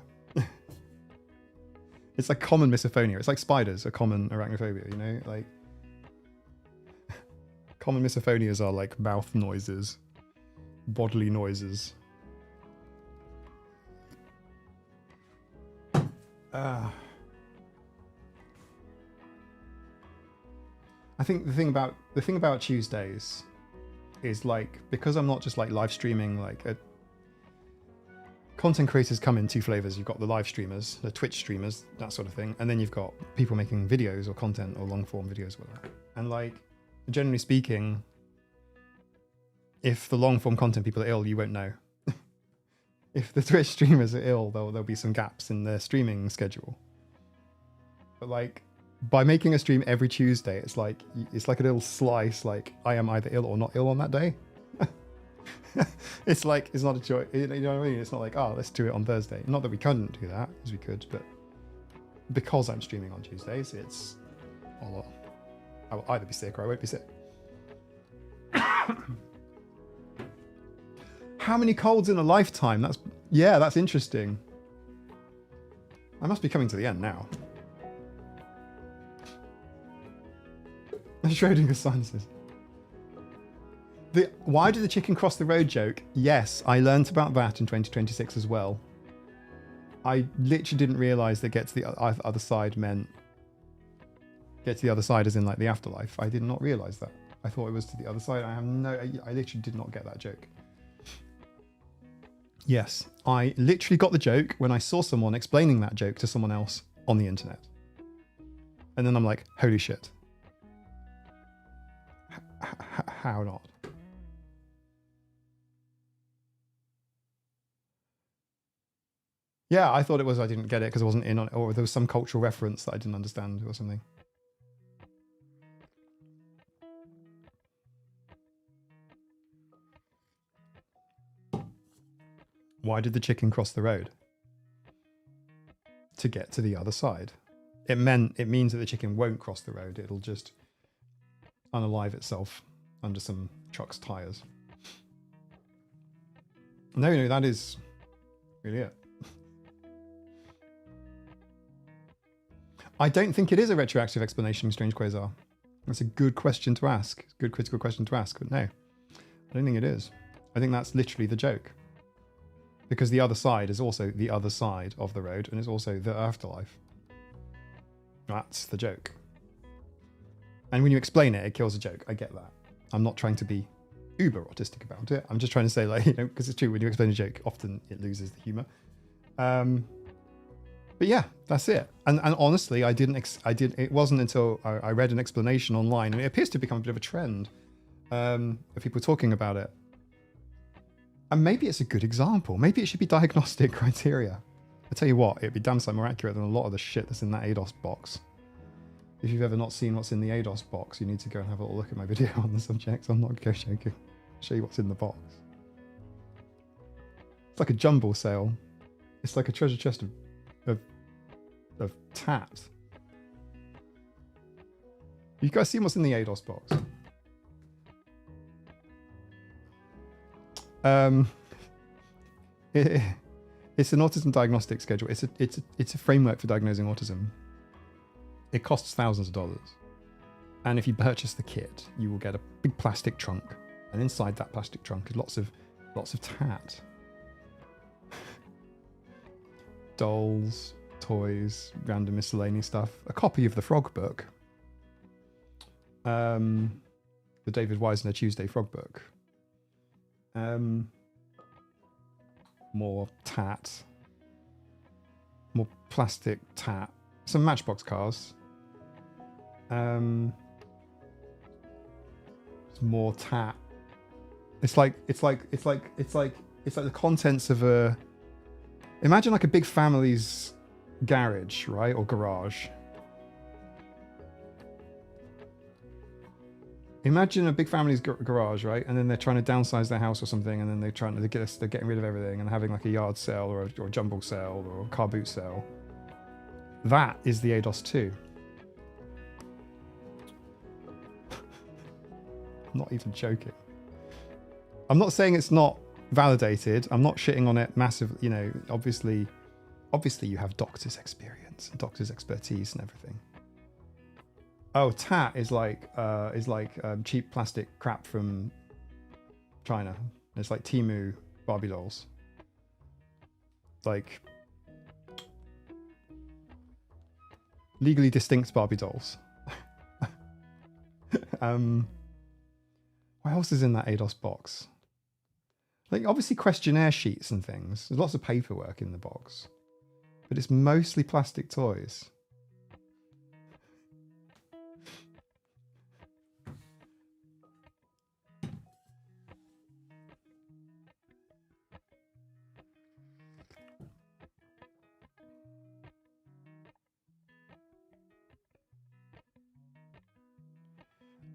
It's like common misophonia. It's like spiders are common arachnophobia, you know, like common misophonias are like mouth noises, bodily noises. I think the thing about Tuesdays is, like, because I'm not just like live streaming, like content creators come in two flavors. You've got the live streamers, the Twitch streamers, that sort of thing, and then you've got people making videos or content or long form videos, whatever. And like, generally speaking, if the long form content people are ill, you won't know. If the Twitch streamers are ill, there'll be some gaps in their streaming schedule. But like, by making a stream every Tuesday, it's like a little slice, like I am either ill or not ill on that day. It's like, it's not a choice, you know what I mean? It's not like, oh, let's do it on Thursday. Not that we couldn't do that, as we could, but because I'm streaming on Tuesdays, it's a lot. I will either be sick or I won't be sick. How many colds in a lifetime? That's interesting. I must be coming to the end now. Schrodinger's sinuses. Why did the chicken cross the road joke? Yes, I learnt about that in 2026 as well. I literally didn't realise that get to the other side meant get to the other side as in like the afterlife. I did not realise that. I thought it was to the other side. I literally did not get that joke. Yes, I literally got the joke when I saw someone explaining that joke to someone else on the internet. And then I'm like, holy shit. How not? Yeah, I thought it was I didn't get it because I wasn't in on it, or there was some cultural reference that I didn't understand or something. Why did the chicken cross the road? To get to the other side. It means that the chicken won't cross the road. It'll just unalive itself under some truck's tires. No, that is really it. I don't think it is a retroactive explanation, Strange Quasar. That's a good question to ask. Good critical question to ask, but no. I don't think it is. I think that's literally the joke. Because the other side is also the other side of the road and is also the afterlife. That's the joke. And when you explain it, it kills the joke. I get that. I'm not trying to be uber autistic about it. I'm just trying to say, like, you know, because it's true, when you explain a joke, often it loses the humor. But yeah, that's it. And honestly, it wasn't until I read an explanation online, and it appears to become a bit of a trend of people talking about it. And maybe it's a good example. Maybe it should be diagnostic criteria. I tell you what, it'd be damn sight more accurate than a lot of the shit that's in that ADOS box. If you've ever not seen what's in the ADOS box, you need to go and have a little look at my video on the subject. I'm not joking. I'll show you what's in the box. It's like a jumble sale. It's like a treasure chest of tat. You guys see what's in the ADOS box? It's an autism diagnostic schedule. It's a framework for diagnosing autism. It costs thousands of dollars. And if you purchase the kit, you will get a big plastic trunk. And inside that plastic trunk is lots of tat. Dolls, toys, random miscellaneous stuff. A copy of the Frog Book. The David Wisner Tuesday Frog Book. More tat. More plastic tat. Some Matchbox cars. More tat. It's like the contents of a. Imagine like a big family's garage, right, or garage. Imagine a big family's garage, right, and then they're trying to downsize their house or something, and then they're getting rid of everything and having like a yard sale or a jumble sale or a car boot sale. That is the ADOS 2. Not even joking. I'm not saying it's not validated. I'm not shitting on it massively. You know, obviously you have doctor's experience and doctor's expertise and everything. Oh, tat is like cheap plastic crap from China. It's like Temu Barbie dolls. Like legally distinct Barbie dolls. What else is in that ADOS box? Like obviously questionnaire sheets and things. There's lots of paperwork in the box, but it's mostly plastic toys.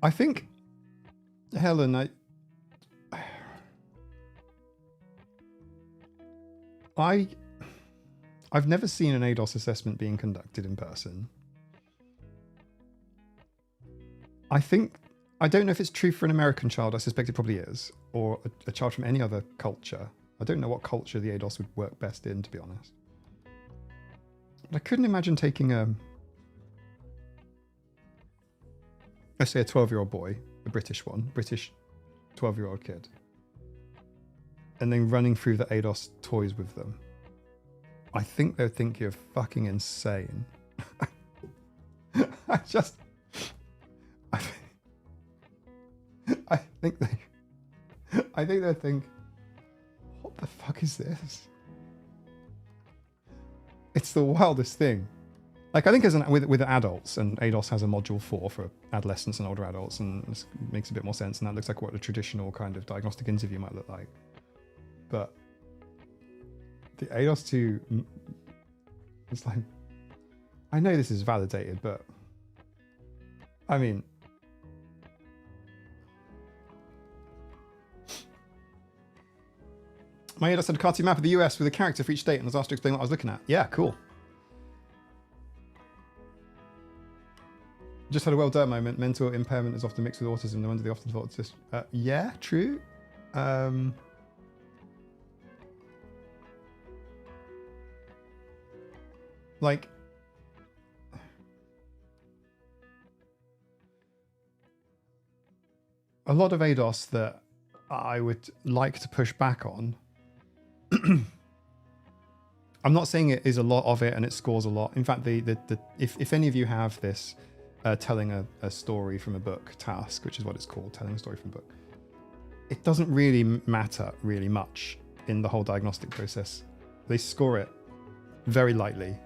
I think, Helen, I've never seen an ADOS assessment being conducted in person. I don't know if it's true for an American child. I suspect it probably is, or a child from any other culture. I don't know what culture the ADOS would work best in, to be honest. But I couldn't imagine taking let's say a 12-year-old boy, a British 12-year-old kid, and then running through the ADOS toys with them. I think they'd think you're fucking insane. I think they'd think, what the fuck is this? It's the wildest thing. Like I think with adults, and ADOS has a module 4 for adolescents and older adults, and this makes a bit more sense, and that looks like what a traditional kind of diagnostic interview might look like. But the ADOS 2, it's like, I know this is validated, but I mean, my ADOS had a cartoon map of the US with a character for each state and was asked to explain what I was looking at. Yeah, cool. Just had a well done moment. Mental impairment is often mixed with autism. No wonder they often thought it's just... yeah, true. Like... a lot of ADOS that I would like to push back on. I'm not saying it is a lot of it and it scores a lot. In fact, if any of you have this... telling a story from a book task, which is what it's called, telling a story from a book. It doesn't really matter really much in the whole diagnostic process. They score it very lightly,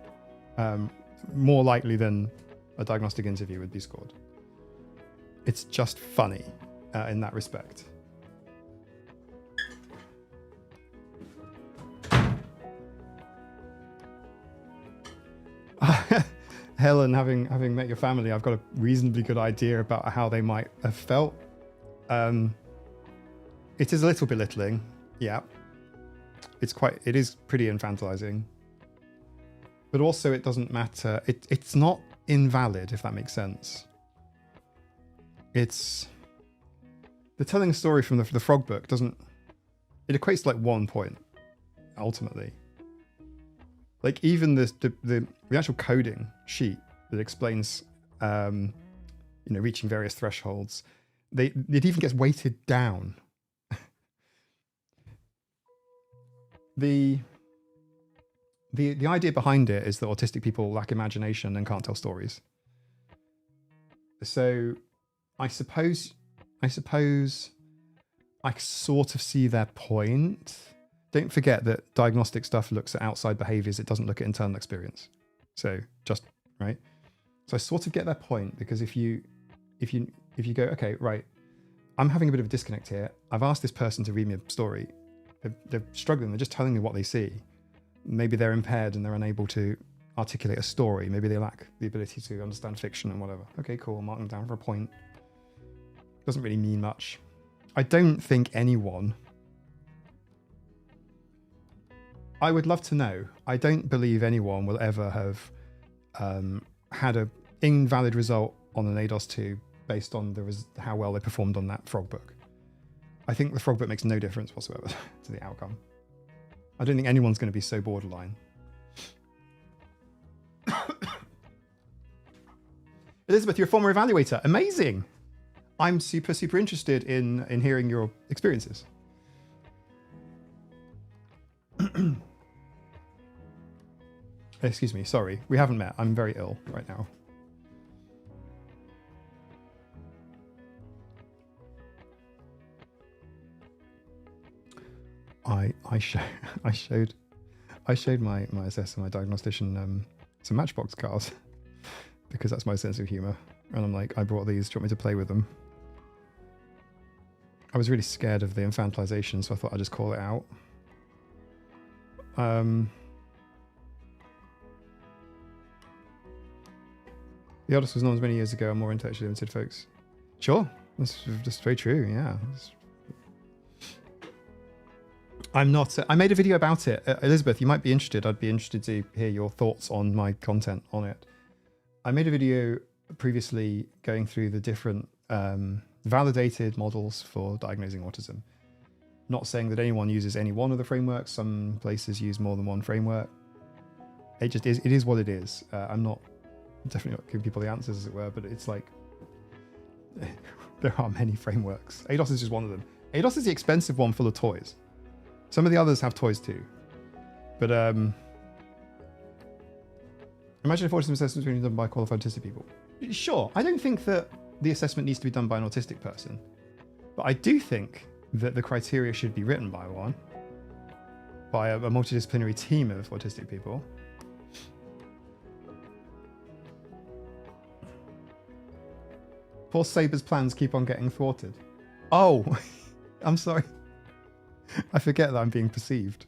more likely than a diagnostic interview would be scored. It's just funny in that respect. Helen, having met your family, I've got a reasonably good idea about how they might have felt. It is a little belittling, yeah. It is pretty infantilizing. But also it doesn't matter. It's not invalid, if that makes sense. It's... the telling a story from the frog book doesn't... it equates to like 1 point, ultimately. Like even the actual coding sheet that explains, reaching various thresholds, it even gets weighted down. The idea behind it is that autistic people lack imagination and can't tell stories. So I suppose I sort of see their point. Don't forget that diagnostic stuff looks at outside behaviors. It doesn't look at internal experience. So just right. So I sort of get their point, because if you go, okay, right, I'm having a bit of a disconnect here. I've asked this person to read me a story. They're struggling. They're just telling me what they see. Maybe they're impaired and they're unable to articulate a story. Maybe they lack the ability to understand fiction and whatever. Okay, cool. I'll mark them down for a point. Doesn't really mean much. I don't think anyone... I would love to know. I don't believe anyone will ever have had an invalid result on an ADOS 2 based on how well they performed on that frog book. I think the frog bit makes no difference whatsoever to the outcome. I don't think anyone's going to be so borderline. Elizabeth, you're a former evaluator. Amazing. I'm super, super interested in hearing your experiences. Excuse me, sorry. We haven't met. I'm very ill right now. I showed my assessor, my diagnostician, some Matchbox cars because that's my sense of humor. And I'm like, I brought these. Do you want me to play with them? I was really scared of the infantilization, so I thought I'd just call it out. The oldest was known many years ago. I'm more intellectually limited folks. Sure, that's just very true. Yeah. I'm not. I made a video about it. Elizabeth, you might be interested. I'd be interested to hear your thoughts on my content on it. I made a video previously going through the different validated models for diagnosing autism. Not saying that anyone uses any one of the frameworks. Some places use more than one framework. It just is. It is what it is. I'm not definitely not giving people the answers, as it were, but it's like there are many frameworks. ADOS is just one of them. ADOS is the expensive one full of toys. Some of the others have toys too. But imagine if autism assessment was being done by qualified autistic people. Sure, I don't think that the assessment needs to be done by an autistic person. But I do think that the criteria should be written by one. By a multidisciplinary team of autistic people. Poor Saber's plans keep on getting thwarted. Oh, I'm sorry. I forget that I'm being perceived.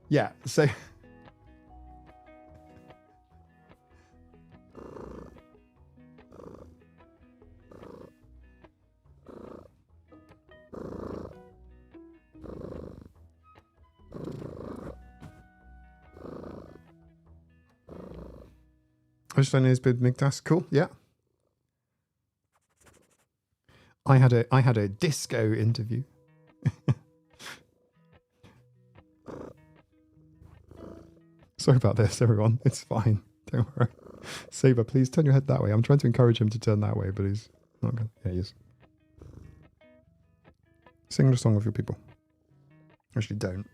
Yeah, so... Einstein is big McDass. Cool, yeah. I had a disco interview. Sorry about this, everyone. It's fine. Don't worry. Saber, please turn your head that way. I'm trying to encourage him to turn that way, but he's not going. Yeah, he is. Sing the song with your people. Actually, don't.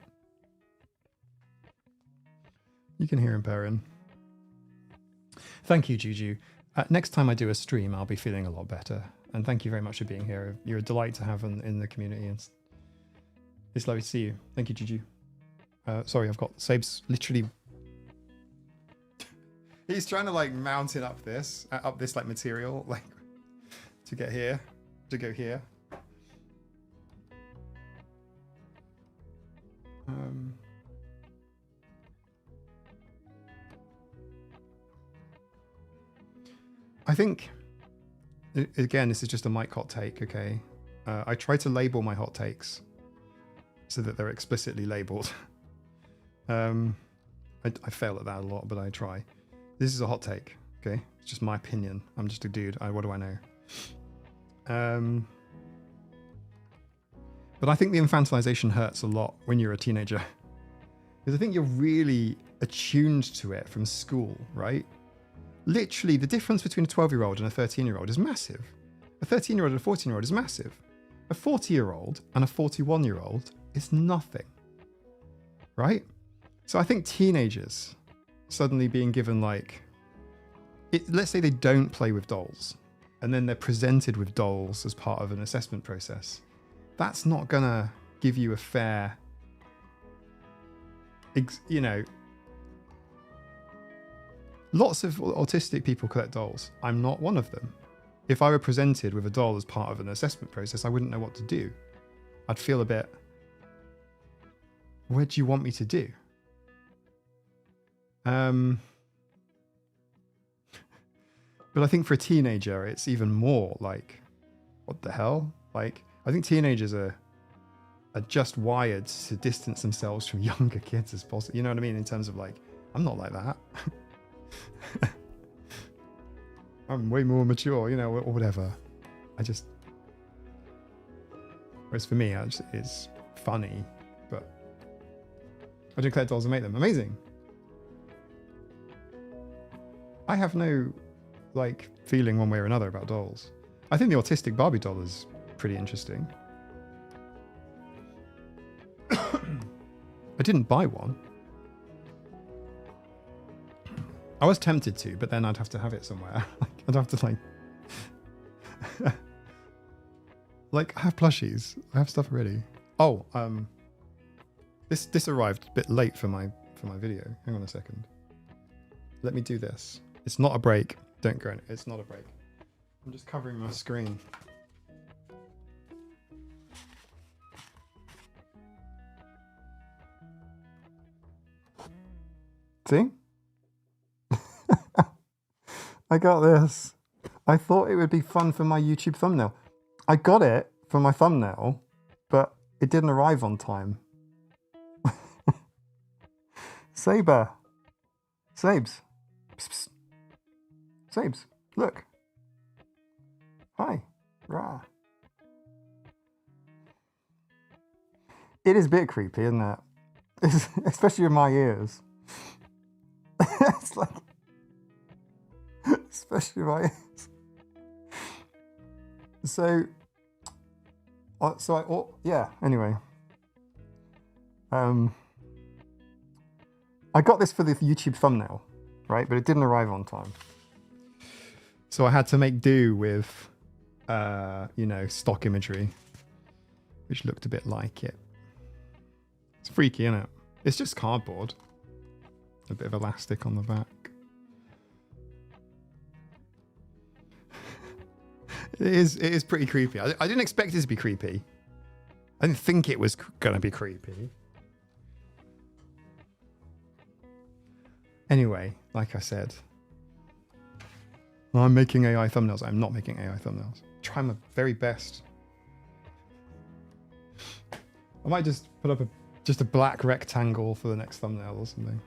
You can hear him purring. Thank you, Juju. Next time I do a stream, I'll be feeling a lot better. And thank you very much for being here. You're a delight to have in the community. And it's lovely to see you. Thank you, Juju. Sorry, I've got Sabe's literally... He's trying to like mount it up this like material, like to get here, to go here. I think, again, this is just a Mike hot take, okay? I try to label my hot takes so that they're explicitly labeled. I fail at that a lot, but I try. This is a hot take, okay? It's just my opinion. I'm just a dude. What do I know? But I think the infantilization hurts a lot when you're a teenager. Because I think you're really attuned to it from school, right? Literally, the difference between a 12-year-old and a 13-year-old is massive. A 13-year-old and a 14-year-old is massive. A 40-year-old and a 41-year-old is nothing, right? So I think teenagers suddenly being given like... let's say they don't play with dolls, and then they're presented with dolls as part of an assessment process. That's not going to give you a fair... you know... Lots of autistic people collect dolls. I'm not one of them. If I were presented with a doll as part of an assessment process, I wouldn't know what to do. I'd feel a bit, what do you want me to do? But I think for a teenager, it's even more like, what the hell? Like, I think teenagers are just wired to distance themselves from younger kids as possible. You know what I mean? In terms of like, I'm not like that. I'm way more mature, you know, or whatever. Whereas for me, it's funny, but I do collect dolls and make them. Amazing. I have no like feeling one way or another about dolls. I think the autistic Barbie doll is pretty interesting. I didn't buy one. I was tempted to, but then I'd have to have it somewhere. I'd have to like I have plushies. I have stuff already. Oh, this arrived a bit late for my video. Hang on a second. Let me do this. It's not a break. Don't go in. It's not a break. I'm just covering my screen. See? I got this. I thought it would be fun for my YouTube thumbnail. I got it for my thumbnail, but it didn't arrive on time. Saber. Sabes. Psst, psst. Sabes. Look. Hi. Rah. It is a bit creepy, isn't it? Especially in my ears. It's like... Especially my ears. So... yeah, anyway. I got this for the YouTube thumbnail, right? But it didn't arrive on time. So I had to make do with, you know, stock imagery, which looked a bit like it. It's freaky, isn't it? It's just cardboard. A bit of elastic on the back. It is pretty creepy. I didn't expect it to be creepy. I didn't think it was going to be creepy. Anyway, like I said, I'm making AI thumbnails. I'm not making AI thumbnails. Try my very best. I might just put up just a black rectangle for the next thumbnail or something.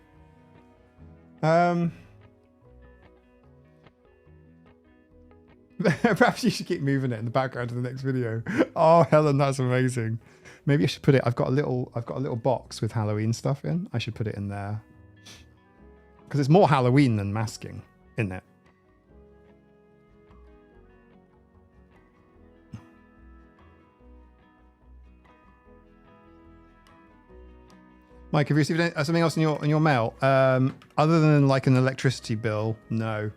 Perhaps you should keep moving it in the background of the next video. Oh, Helen, that's amazing. Maybe I should put it. I've got a little box with Halloween stuff in. I should put it in there because it's more Halloween than masking, isn't it? Mike, have you received something else in your mail? Other than like an electricity bill, no.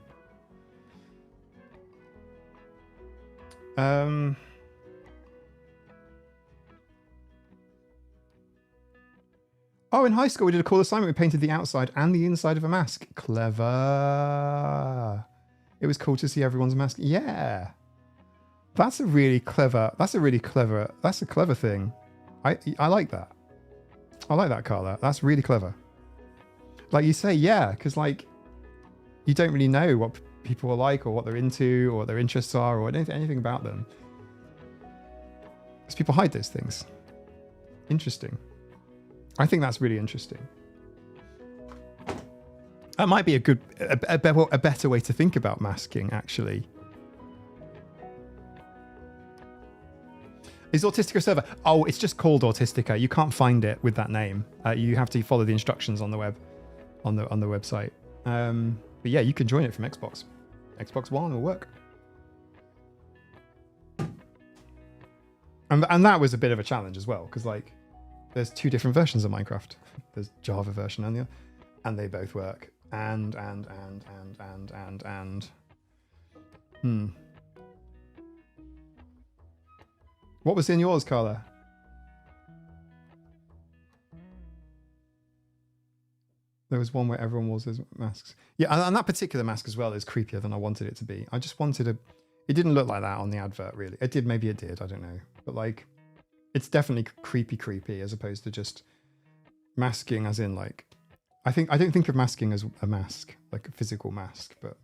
Oh, in high school we did a cool assignment. We painted the outside and the inside of a mask. Clever. It was cool to see everyone's mask. Yeah. That's a clever thing. I like that. I like that, Carla. That's really clever. Like you say, yeah, because like you don't really know what people are like or what they're into or what their interests are or anything about them. Because people hide those things. Interesting. I think that's really interesting. That might be a better way to think about masking, actually. Is Autistica a server? Oh, it's just called Autistica. You can't find it with that name. You have to follow the instructions on the web, on the website. But yeah, you can join it from Xbox. Xbox One will work. And that was a bit of a challenge as well, because like there's two different versions of Minecraft. There's Java version and they both work. And. What was in yours, Carla? There was one where everyone wore those masks. Yeah, and that particular mask as well is creepier than I wanted it to be. I just wanted it didn't look like that on the advert, really. It did, maybe it did, I don't know. But like, it's definitely creepy as opposed to just masking as in like, I don't think of masking as a mask, like a physical mask, but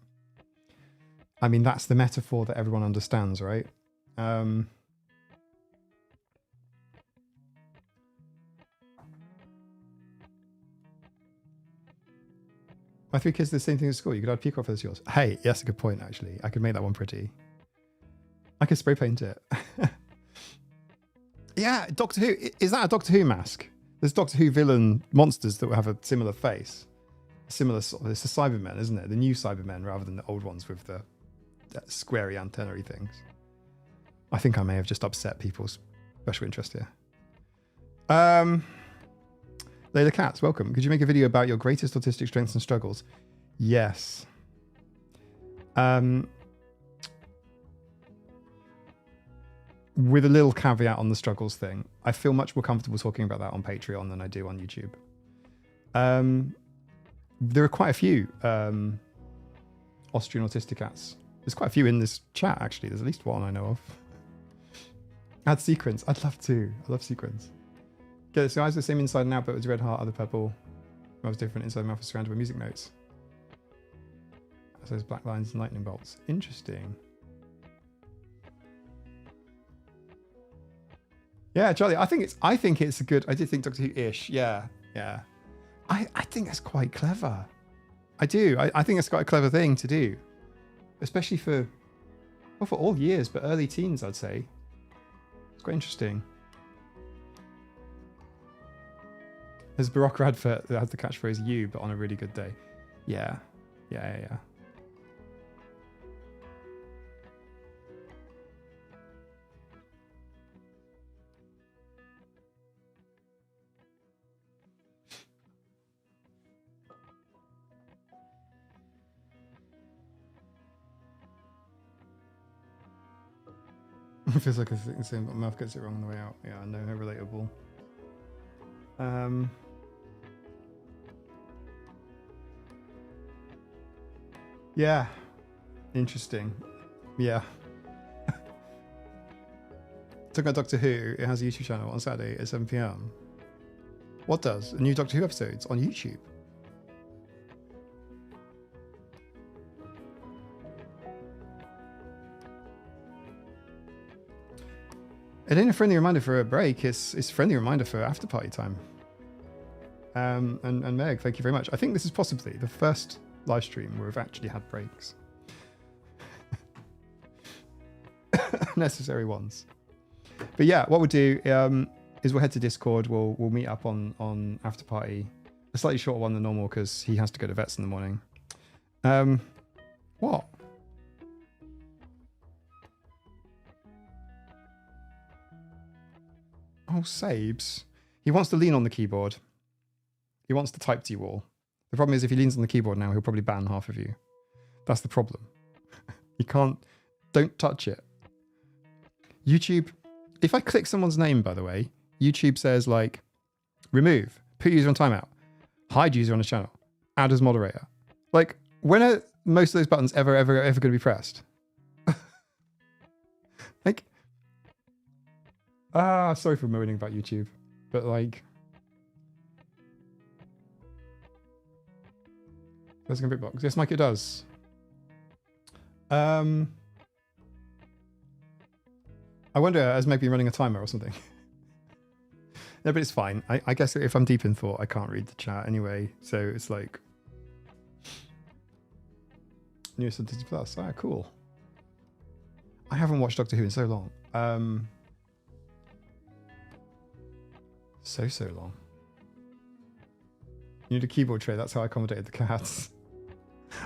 I mean, that's the metaphor that everyone understands, right? My 3 kids do the same thing at school. You could add peacock feathers to yours. Hey, that's a good point, actually. I could make that one pretty. I could spray paint it. Yeah, Doctor Who. Is that a Doctor Who mask? There's Doctor Who villain monsters that will have a similar face. Similar sort of, it's the Cybermen, isn't it? The new Cybermen rather than the old ones with the squarey antennae things. I think I may have just upset people's special interest here. Layla Katz, welcome. Could you make a video about your greatest autistic strengths and struggles? Yes. With a little caveat on the struggles thing, I feel much more comfortable talking about that on Patreon than I do on YouTube. There are quite a few Austrian autisticats. There's quite a few in this chat, actually. There's at least one I know of. Add sequence. I'd love to. I love sequence. Get it. So eyes are the same inside and out, but it was red heart, other purple. Mouth was different. Inside mouth was surrounded by music notes. So there's black lines and lightning bolts. Interesting. Yeah, Charlie. I think it's a good. I did think Doctor Who-ish. Yeah, yeah. I think that's quite clever. I do. I think it's quite a clever thing to do, especially for all years, but early teens, I'd say. It's quite interesting. There's a Barocca advert that has the catchphrase "you," but on a really good day. Yeah, yeah. It feels like I think the same, but mouth gets it wrong on the way out. Yeah, I know, how relatable. Yeah, interesting. Yeah. Talking about Doctor Who, it has a YouTube channel on Saturday at 7 p.m. What does? A new Doctor Who episodes on YouTube. It ain't a friendly reminder for a break. It's a friendly reminder for after party time. And Meg, thank you very much. I think this is possibly the first live stream where we've actually had breaks. Necessary ones. But yeah, what we'll do is we'll head to Discord. We'll meet up on after party. A slightly shorter one than normal because he has to go to vets in the morning. What? Oh, Sabes. He wants to lean on the keyboard. He wants to type to you all. The problem is if he leans on the keyboard now, he'll probably ban half of you. That's the problem. You can't... Don't touch it. YouTube... If I click someone's name, by the way, YouTube says, like, remove, put user on timeout, hide user on the channel, add as moderator. Like, when are most of those buttons ever going to be pressed? Like... sorry for moaning about YouTube, but like... There's gonna be box. Yes, Mike, it does. I wonder, has Meg been running a timer or something? No, but it's fine. I guess if I'm deep in thought, I can't read the chat anyway, so it's like... Newest on Disney Plus. Ah, cool. I haven't watched Doctor Who in so long. So long. You need a keyboard tray. That's how I accommodated the cats.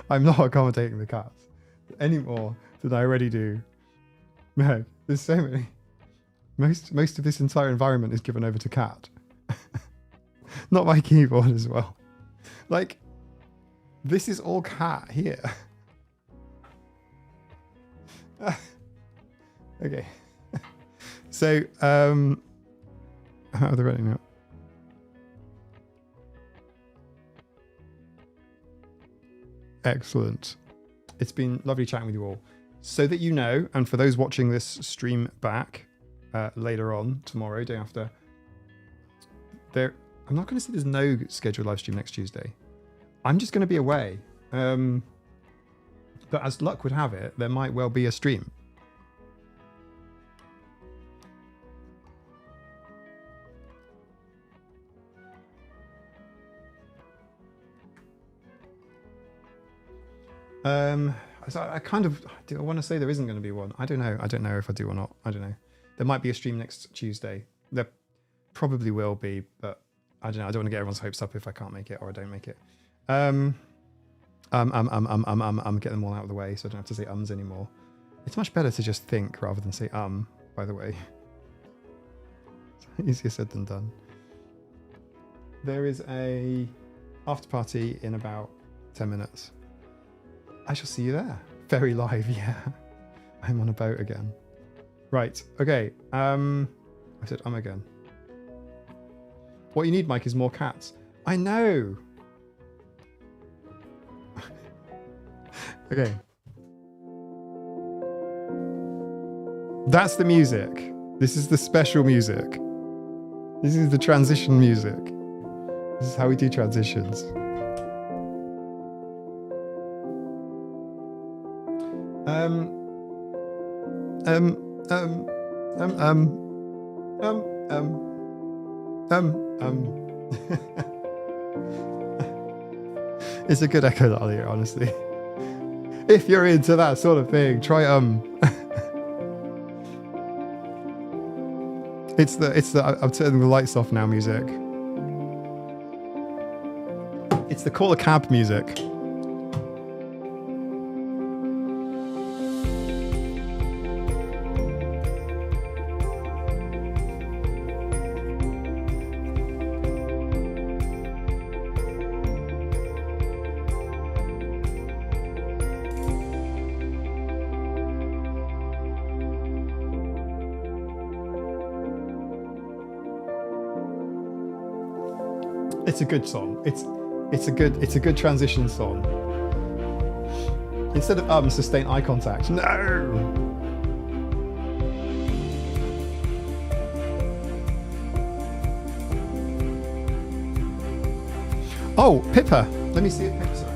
I'm not accommodating the cats any more than I already do. Man, there's so many. Most of this entire environment is given over to cat. Not my keyboard as well. Like, this is all cat here. Okay. So, how are they running out? Excellent. It's been lovely chatting with you all. So that you know, and for those watching this stream back later on, tomorrow, day after, I'm not going to say there's no scheduled live stream next Tuesday. I'm just going to be away. But as luck would have it, there might well be a stream. So I kind of do. I want to say there isn't going to be one. I don't know. I don't know if I do or not. I don't know. There might be a stream next Tuesday. There probably will be, but I don't know. I don't want to get everyone's hopes up if I can't make it or I don't make it. Get them all out of the way so I don't have to say ums anymore. It's much better to just think rather than say by the way. Easier said than done. There is a after party in about 10 minutes. I shall see you there. Very live, yeah. I'm on a boat again. Right, okay. I said again. What you need, Mike, is more cats. I know. Okay. That's the music. This is the special music. This is the transition music. This is how we do transitions. It's a good echo earlier, honestly. If you're into that sort of thing, try It's the I'm turning the lights off now music. It's the call a cab music. It's a good song. It's a good transition song. Instead of sustain eye contact. No. Oh, Pippa. Let me see it. Pippa. Sorry.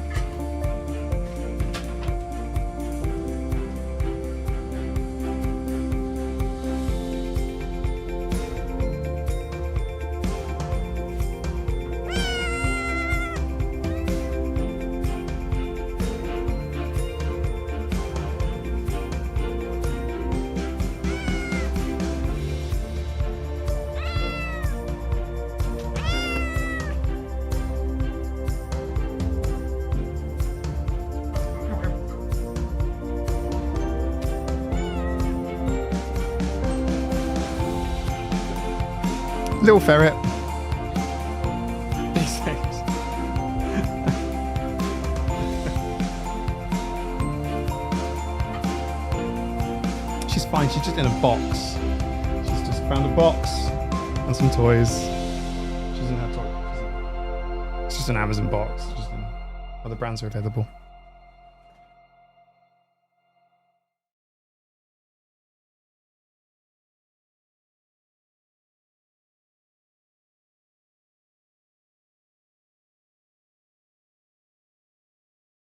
Little ferret. She's fine, she's just in a box. She's just found a box and some toys. She doesn't have toys. It's just an Amazon box. Other brands are available.